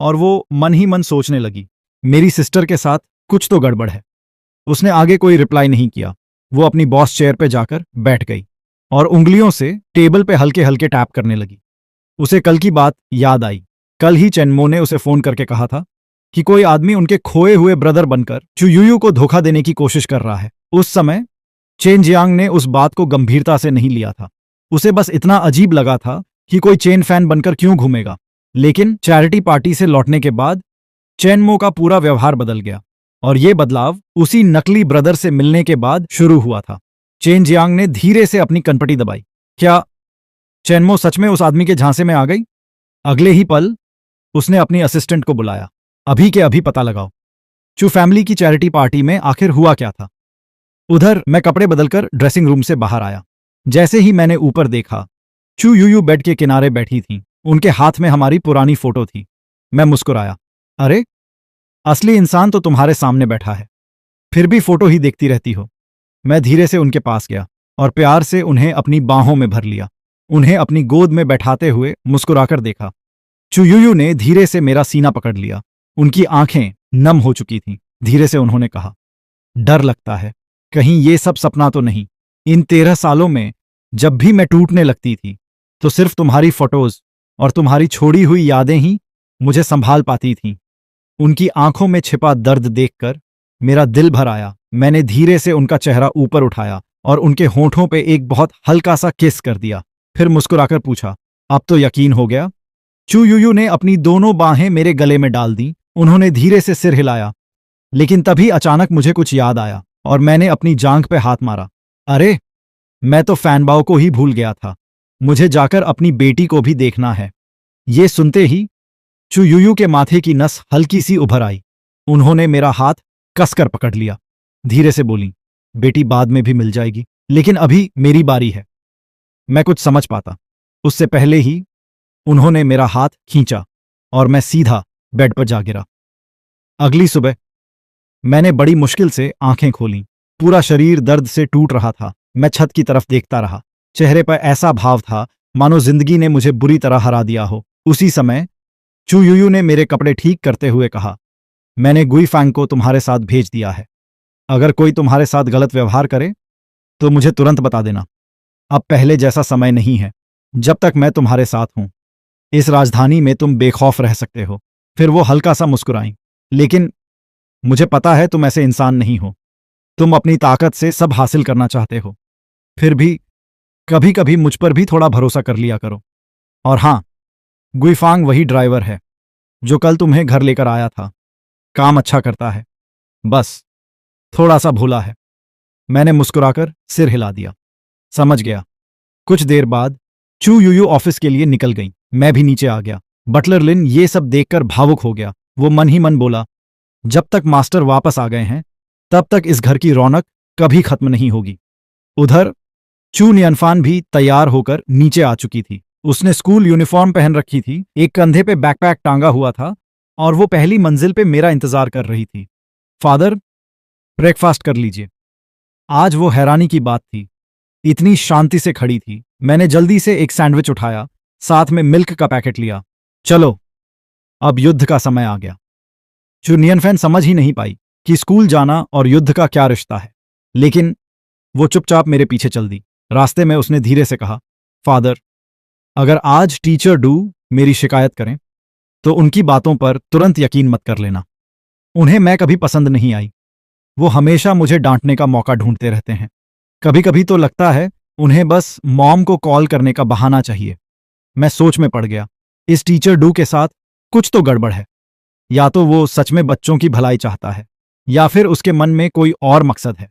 [SPEAKER 1] और वो मन ही मन सोचने लगी, मेरी सिस्टर के साथ कुछ तो गड़बड़ है। उसने आगे कोई रिप्लाई नहीं किया। वो अपनी बॉस चेयर पे जाकर बैठ गई और उंगलियों से टेबल पे हल्के हल्के टैप करने लगी। उसे कल की बात याद आई। कल ही चेनमो ने उसे फोन करके कहा था कि कोई आदमी उनके खोए हुए ब्रदर बनकर चुयुयु को धोखा देने की कोशिश कर रहा है। उस समय चेन जियांग ने उस बात को गंभीरता से नहीं लिया था। उसे बस इतना अजीब लगा था कि कोई चेन फैन बनकर क्यों घूमेगा। लेकिन चैरिटी पार्टी से लौटने के बाद चेनमो का पूरा व्यवहार बदल गया और ये बदलाव उसी नकली ब्रदर से मिलने के बाद शुरू हुआ था। चेन जियांग ने धीरे से अपनी कनपटी दबाई। क्या चेनमो सच में उस आदमी के झांसे में आ गई? अगले ही पल उसने अपनी असिस्टेंट को बुलाया। अभी के अभी पता लगाओ चू फैमिली की चैरिटी पार्टी में आखिर हुआ क्या था। उधर मैं कपड़े बदलकर ड्रेसिंग रूम से बाहर आया। जैसे ही मैंने ऊपर देखा, चू यूयू बेड के किनारे बैठी थीं। उनके हाथ में हमारी पुरानी फोटो थी। मैं मुस्कुराया। अरे, असली इंसान तो तुम्हारे सामने बैठा है, फिर भी फोटो ही देखती रहती हो। मैं धीरे से उनके पास गया और प्यार से उन्हें अपनी बाहों में भर लिया। उन्हें अपनी गोद में बैठाते हुए मुस्कुराकर देखा। चू यूयू ने धीरे से मेरा सीना पकड़ लिया। उनकी आंखें नम हो चुकी थीं। धीरे से उन्होंने कहा, डर लगता है कहीं ये सब सपना तो नहीं। इन 13 सालों में जब भी मैं टूटने लगती थी तो सिर्फ तुम्हारी फोटोज और तुम्हारी छोड़ी हुई यादें ही मुझे संभाल पाती थीं। उनकी आंखों में छिपा दर्द देखकर मेरा दिल भर आया। मैंने धीरे से उनका चेहरा ऊपर उठाया और उनके होंठों पे एक बहुत हल्का सा किस कर दिया। फिर मुस्कुराकर पूछा, अब तो यकीन हो गया? चू यूयू ने अपनी दोनों बाहें मेरे गले में डाल दी। उन्होंने धीरे से सिर हिलाया। लेकिन तभी अचानक मुझे कुछ याद आया और मैंने अपनी जांघ पे हाथ मारा। अरे, मैं तो फैनबाओ को ही भूल गया था। मुझे जाकर अपनी बेटी को भी देखना है। ये सुनते ही चू यूयू के माथे की नस हल्की सी उभर आई। उन्होंने मेरा हाथ कसकर पकड़ लिया। धीरे से बोली, बेटी बाद में भी मिल जाएगी, लेकिन अभी मेरी बारी है। मैं कुछ समझ पाता उससे पहले ही उन्होंने मेरा हाथ खींचा और मैं सीधा बेड पर जा गिरा। अगली सुबह मैंने बड़ी मुश्किल से आंखें खोलीं। पूरा शरीर दर्द से टूट रहा था। मैं छत की तरफ देखता रहा। चेहरे पर ऐसा भाव था मानो जिंदगी ने मुझे बुरी तरह हरा दिया हो। उसी समय चू यूयू ने मेरे कपड़े ठीक करते हुए कहा, मैंने गुईफैंग को तुम्हारे साथ भेज दिया है। अगर कोई तुम्हारे साथ गलत व्यवहार करे तो मुझे तुरंत बता देना। अब पहले जैसा समय नहीं है। जब तक मैं तुम्हारे साथ हूं, इस राजधानी में तुम बेखौफ रह सकते हो। फिर वो हल्का सा मुस्कुराई। लेकिन मुझे पता है तुम ऐसे इंसान नहीं हो। तुम अपनी ताकत से सब हासिल करना चाहते हो। फिर भी कभी कभी मुझ पर भी थोड़ा भरोसा कर लिया करो। और हां, गुईफांग वही ड्राइवर है जो कल तुम्हें घर लेकर आया था। काम अच्छा करता है, बस थोड़ा सा भोला है। मैंने मुस्कुराकर सिर हिला दिया। समझ गया। कुछ देर बाद चू यूयू ऑफिस के लिए निकल गई। मैं भी नीचे आ गया। बटलर लिन ये सब देखकर भावुक हो गया। वो मन ही मन बोला, जब तक मास्टर वापस आ गए हैं तब तक इस घर की रौनक कभी खत्म नहीं होगी। उधर चू नियनफान भी तैयार होकर नीचे आ चुकी थी। उसने स्कूल यूनिफॉर्म पहन रखी थी, एक कंधे पे बैकपैक टांगा हुआ था और वो पहली मंजिल पे मेरा इंतजार कर रही थी। फादर, ब्रेकफास्ट कर लीजिए। आज वो हैरानी की बात थी, इतनी शांति से खड़ी थी। मैंने जल्दी से एक सैंडविच उठाया, साथ में मिल्क का पैकेट लिया। चलो, अब युद्ध का समय आ गया। चू नियनफैन समझ ही नहीं पाई कि स्कूल जाना और युद्ध का क्या रिश्ता है, लेकिन वो चुपचाप मेरे पीछे चल दी। रास्ते में उसने धीरे से कहा, फादर, अगर आज टीचर डू मेरी शिकायत करें तो उनकी बातों पर तुरंत यकीन मत कर लेना। उन्हें मैं कभी पसंद नहीं आई। वो हमेशा मुझे डांटने का मौका ढूंढते रहते हैं। कभी कभी तो लगता है उन्हें बस मॉम को कॉल करने का बहाना चाहिए। मैं सोच में पड़ गया, इस टीचर डू के साथ कुछ तो गड़बड़ है। या तो वो सच में बच्चों की भलाई चाहता है या फिर उसके मन में कोई और मकसद है।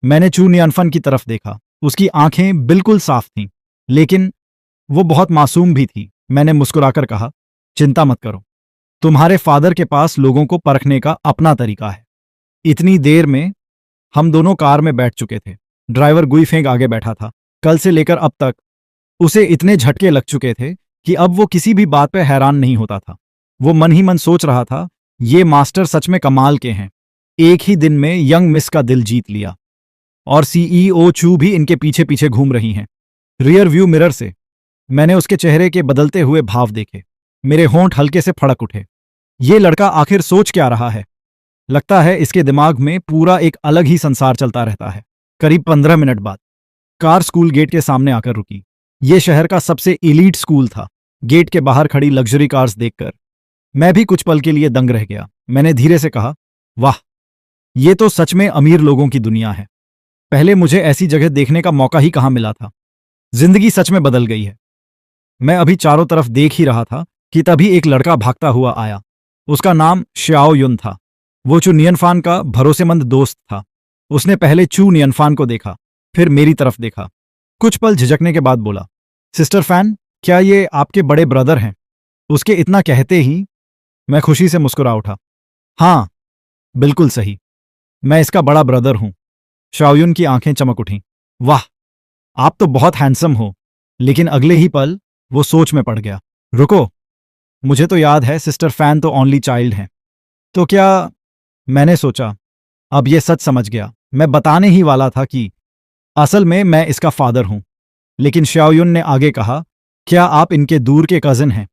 [SPEAKER 1] मैंने चू नियनफन की तरफ देखा। उसकी आंखें बिल्कुल साफ थीं, लेकिन वो बहुत मासूम भी थी। मैंने मुस्कुराकर कहा, चिंता मत करो, तुम्हारे फादर के पास लोगों को परखने का अपना तरीका है। इतनी देर में हम दोनों कार में बैठ चुके थे। ड्राइवर गुईफेंग आगे बैठा था। कल से लेकर अब तक उसे इतने झटके लग चुके थे कि अब वो किसी भी बात पर हैरान नहीं होता था। वो मन ही मन सोच रहा था, ये मास्टर सच में कमाल के हैं। एक ही दिन में यंग मिस का दिल जीत लिया और सीईओ चू भी इनके पीछे पीछे घूम रही हैं। रियर व्यू मिरर से मैंने उसके चेहरे के बदलते हुए भाव देखे। मेरे होंठ हल्के से फड़क उठे। ये लड़का आखिर सोच क्या रहा है? लगता है इसके दिमाग में पूरा एक अलग ही संसार चलता रहता है। करीब 15 मिनट बाद कार स्कूल गेट के सामने आकर रुकी। ये शहर का सबसे एलीट स्कूल था। गेट के बाहर खड़ी लग्जरी कार्स देखकर मैं भी कुछ पल के लिए दंग रह गया। मैंने धीरे से कहा, वाह, ये तो सच में अमीर लोगों की दुनिया है। पहले मुझे ऐसी जगह देखने का मौका ही कहाँ मिला था। जिंदगी सच में बदल गई है। मैं अभी चारों तरफ देख ही रहा था कि तभी एक लड़का भागता हुआ आया। उसका नाम श्याओ युन था। वो चू नियनफान का भरोसेमंद दोस्त था। उसने पहले चू नियनफान को देखा, फिर मेरी तरफ देखा। कुछ पल झिझकने के बाद बोला, सिस्टर फैन, क्या ये आपके बड़े ब्रदर हैं? उसके इतना कहते ही मैं खुशी से मुस्कुरा उठा। हाँ, बिल्कुल सही, मैं इसका बड़ा ब्रदर हूं। शाओयुन की आंखें चमक उठीं। वाह, आप तो बहुत हैंडसम हो। लेकिन अगले ही पल वो सोच में पड़ गया। रुको, मुझे तो याद है सिस्टर फैन तो ओनली चाइल्ड हैं। तो क्या? मैंने सोचा, अब ये सच समझ गया। मैं बताने ही वाला था कि असल में मैं इसका फादर हूं। लेकिन शाओयुन ने आगे कहा, क्या आप इनके दूर के कजिन हैं?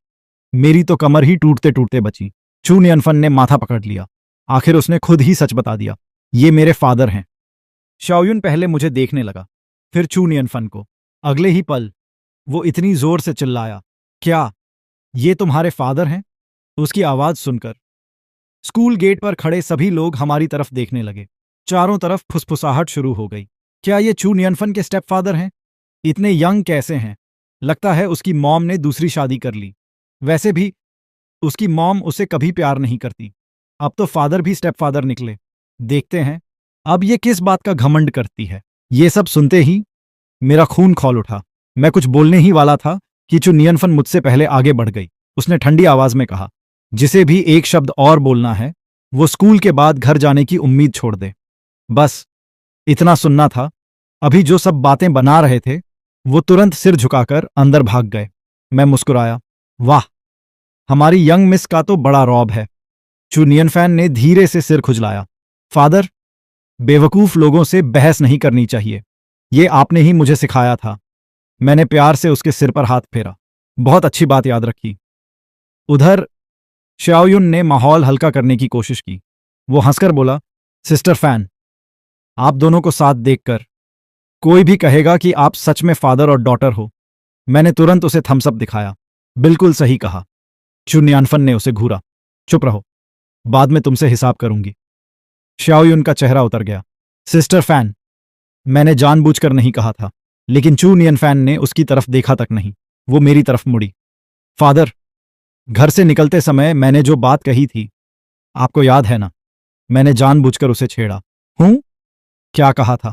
[SPEAKER 1] मेरी तो कमर ही टूटते टूटते बची। चू नियनफन ने माथा पकड़ लिया। आखिर उसने खुद ही सच बता दिया, ये मेरे फादर हैं। शाओयुन पहले मुझे देखने लगा, फिर चू नियनफन को। अगले ही पल वो इतनी जोर से चिल्लाया, क्या ये तुम्हारे फादर हैं? उसकी आवाज सुनकर स्कूल गेट पर खड़े सभी लोग हमारी तरफ देखने लगे। चारों तरफ फुसफुसाहट शुरू हो गई। क्या ये चू नियनफन के स्टेप फादर हैं? इतने यंग कैसे हैं? लगता है उसकी मॉम ने दूसरी शादी कर ली। वैसे भी उसकी मॉम उसे कभी प्यार नहीं करती। अब तो फादर भी स्टेप फादर निकले। देखते हैं अब ये किस बात का घमंड करती है। ये सब सुनते ही मेरा खून खौल उठा। मैं कुछ बोलने ही वाला था कि चू नियनफन मुझसे पहले आगे बढ़ गई। उसने ठंडी आवाज में कहा, जिसे भी एक शब्द और बोलना है वो स्कूल के बाद घर जाने की उम्मीद छोड़ दे। बस इतना सुनना था। अभी जो सब बातें बना रहे थे वो तुरंत सिर झुकाकर अंदर भाग गए। मैं मुस्कुराया। वाह, हमारी यंग मिस का तो बड़ा रौब है। चू नियनफैन ने धीरे से सिर खुजलाया। फादर, बेवकूफ लोगों से बहस नहीं करनी चाहिए। ये आपने ही मुझे सिखाया था। मैंने प्यार से उसके सिर पर हाथ फेरा। बहुत अच्छी बात याद रखी। उधर शाओयुन ने माहौल हल्का करने की कोशिश की। वो हंसकर बोला, सिस्टर फैन, आप दोनों को साथ देखकर कोई भी कहेगा कि आप सच में फादर और डॉटर हो। मैंने तुरंत उसे थम्स अप दिखाया। बिल्कुल सही कहा। चू नियनफन ने उसे घूरा। चुप रहो, बाद में तुमसे हिसाब करूंगी। शाओयुन का चेहरा उतर गया। सिस्टर फैन, मैंने जानबूझकर नहीं कहा था। लेकिन चू नियनफैन ने उसकी तरफ देखा तक नहीं। वो मेरी तरफ मुड़ी। फादर, घर से निकलते समय मैंने जो बात कही थी आपको याद है ना? मैंने जानबूझकर उसे छेड़ा। हूं? क्या कहा था?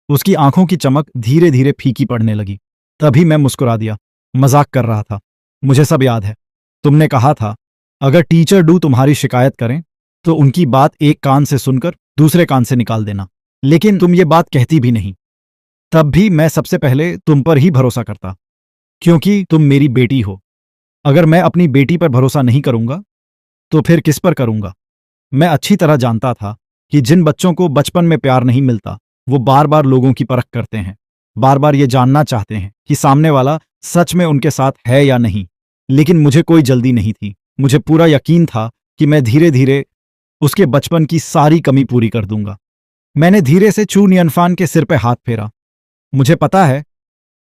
[SPEAKER 1] उसकी आंखों की चमक धीरे धीरे फीकी पड़ने लगी। तभी मैं मुस्कुरा दिया। मजाक कर रहा था। मुझे सब याद है। तुमने कहा था अगर टीचर डू तुम्हारी शिकायत करें तो उनकी बात एक कान से सुनकर दूसरे कान से निकाल देना। लेकिन तुम ये बात कहती भी नहीं। तब भी मैं सबसे पहले तुम पर ही भरोसा करता, क्योंकि तुम मेरी बेटी हो। अगर मैं अपनी बेटी पर भरोसा नहीं करूंगा तो फिर किस पर करूंगा? मैं अच्छी तरह जानता था कि जिन बच्चों को बचपन में प्यार नहीं मिलता वो बार बार लोगों की परख करते हैं। बार बार ये जानना चाहते हैं कि सामने वाला सच में उनके साथ है या नहीं। लेकिन मुझे कोई जल्दी नहीं थी। मुझे पूरा यकीन था कि मैं धीरे धीरे उसके बचपन की सारी कमी पूरी कर दूंगा। मैंने धीरे से चू नियनफान के सिर पे हाथ फेरा। मुझे पता है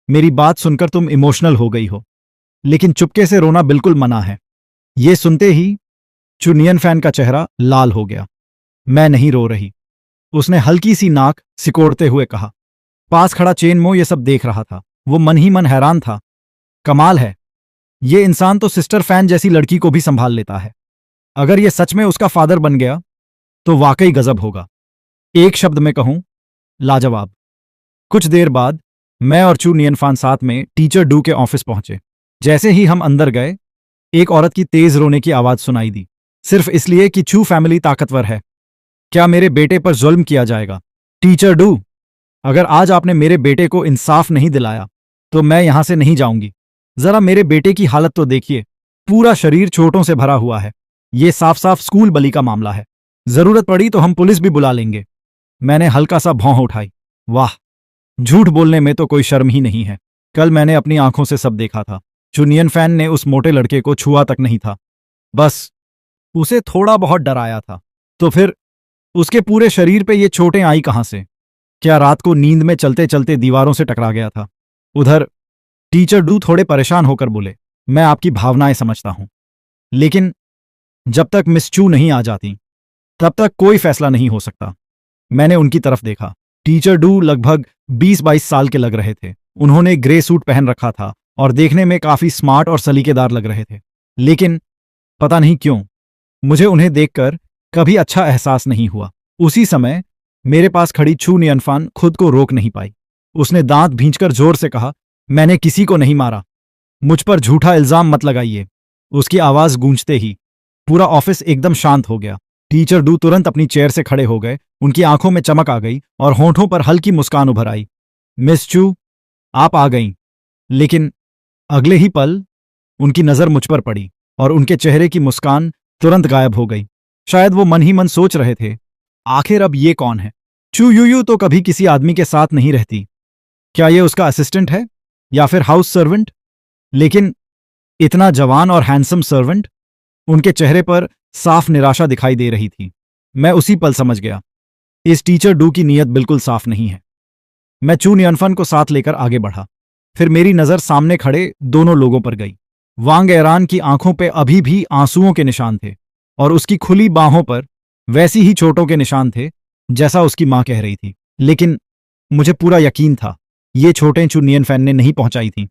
[SPEAKER 1] मेरी बात सुनकर तुम इमोशनल हो गई हो, लेकिन चुपके से रोना बिल्कुल मना है। ये सुनते ही चू नियनफैन का चेहरा लाल हो गया। मैं नहीं रो रही, उसने हल्की सी नाक सिकोड़ते हुए कहा। पास खड़ा चेनमो ये सब देख रहा था। वो मन ही मन हैरान था। कमाल है, ये इंसान तो सिस्टर फैन जैसी लड़की को भी संभाल लेता है। अगर ये सच में उसका फादर बन गया तो वाकई गजब होगा। एक शब्द में कहूं, लाजवाब। कुछ देर बाद मैं और चू नियनफान साथ में टीचर डू के ऑफिस पहुंचे। जैसे ही हम अंदर गए एक औरत की तेज रोने की आवाज सुनाई दी। सिर्फ इसलिए कि चू फैमिली ताकतवर है। क्या मेरे बेटे पर जुल्म किया जाएगा? टीचर डू, अगर आज आपने मेरे बेटे को इंसाफ नहीं दिलाया तो मैं यहां से नहीं जाऊंगी। जरा मेरे बेटे की हालत तो देखिए, पूरा शरीर चोटों से भरा हुआ है। ये साफ साफ स्कूल बली का मामला है। जरूरत पड़ी तो हम पुलिस भी बुला लेंगे। मैंने हल्का सा भौं उठाई। वाह, झूठ बोलने में तो कोई शर्म ही नहीं है। कल मैंने अपनी आंखों से सब देखा था। चू नियनफैन ने उस मोटे लड़के को छुआ तक नहीं था, बस उसे थोड़ा बहुत डराया था। तो फिर उसके पूरे शरीर पे ये चोटें आई कहां से? क्या रात को नींद में चलते चलते दीवारों से टकरा गया था? उधर टीचर डू थोड़े परेशान होकर बोले, मैं आपकी भावनाएं समझता हूं, लेकिन जब तक मिस चू नहीं आ जाती तब तक कोई फैसला नहीं हो सकता। मैंने उनकी तरफ देखा। टीचर डू लगभग 20-22 साल के लग रहे थे। उन्होंने ग्रे सूट पहन रखा था और देखने में काफी स्मार्ट और सलीकेदार लग रहे थे। लेकिन पता नहीं क्यों मुझे उन्हें देखकर कभी अच्छा एहसास नहीं हुआ। उसी समय मेरे पास खड़ी चू नियनफान खुद को रोक नहीं पाई। उसने दांत भींचकर जोर से कहा, मैंने किसी को नहीं मारा, मुझ पर झूठा इल्जाम मत लगाइए। उसकी आवाज गूंजते ही पूरा ऑफिस एकदम शांत हो गया। टीचर डू तुरंत अपनी चेयर से खड़े हो गए। उनकी आंखों में चमक आ गई और होंठों पर हल्की मुस्कान उभर आई। मिस चू, आप आ गईं। लेकिन अगले ही पल उनकी नजर मुझ पर पड़ी और उनके चेहरे की मुस्कान तुरंत गायब हो गई। शायद वो मन ही मन सोच रहे थे, आखिर अब ये कौन है? चू यूयू तो कभी किसी आदमी के साथ नहीं रहती। क्या ये उसका असिस्टेंट है या फिर हाउस सर्वेंट? लेकिन इतना जवान और हैंडसम सर्वेंट? उनके चेहरे पर साफ निराशा दिखाई दे रही थी। मैं उसी पल समझ गया, इस टीचर डू की नीयत बिल्कुल साफ नहीं है। मैं चू नियनफन को साथ लेकर आगे बढ़ा। फिर मेरी नजर सामने खड़े दोनों लोगों पर गई। वांग एरान की आंखों पे अभी भी आंसुओं के निशान थे और उसकी खुली बाहों पर वैसी ही चोटों के निशान थे जैसा उसकी मां कह रही थी। लेकिन मुझे पूरा यकीन था, ये चोटें चू नियनफैन ने नहीं पहुंचाई थीं।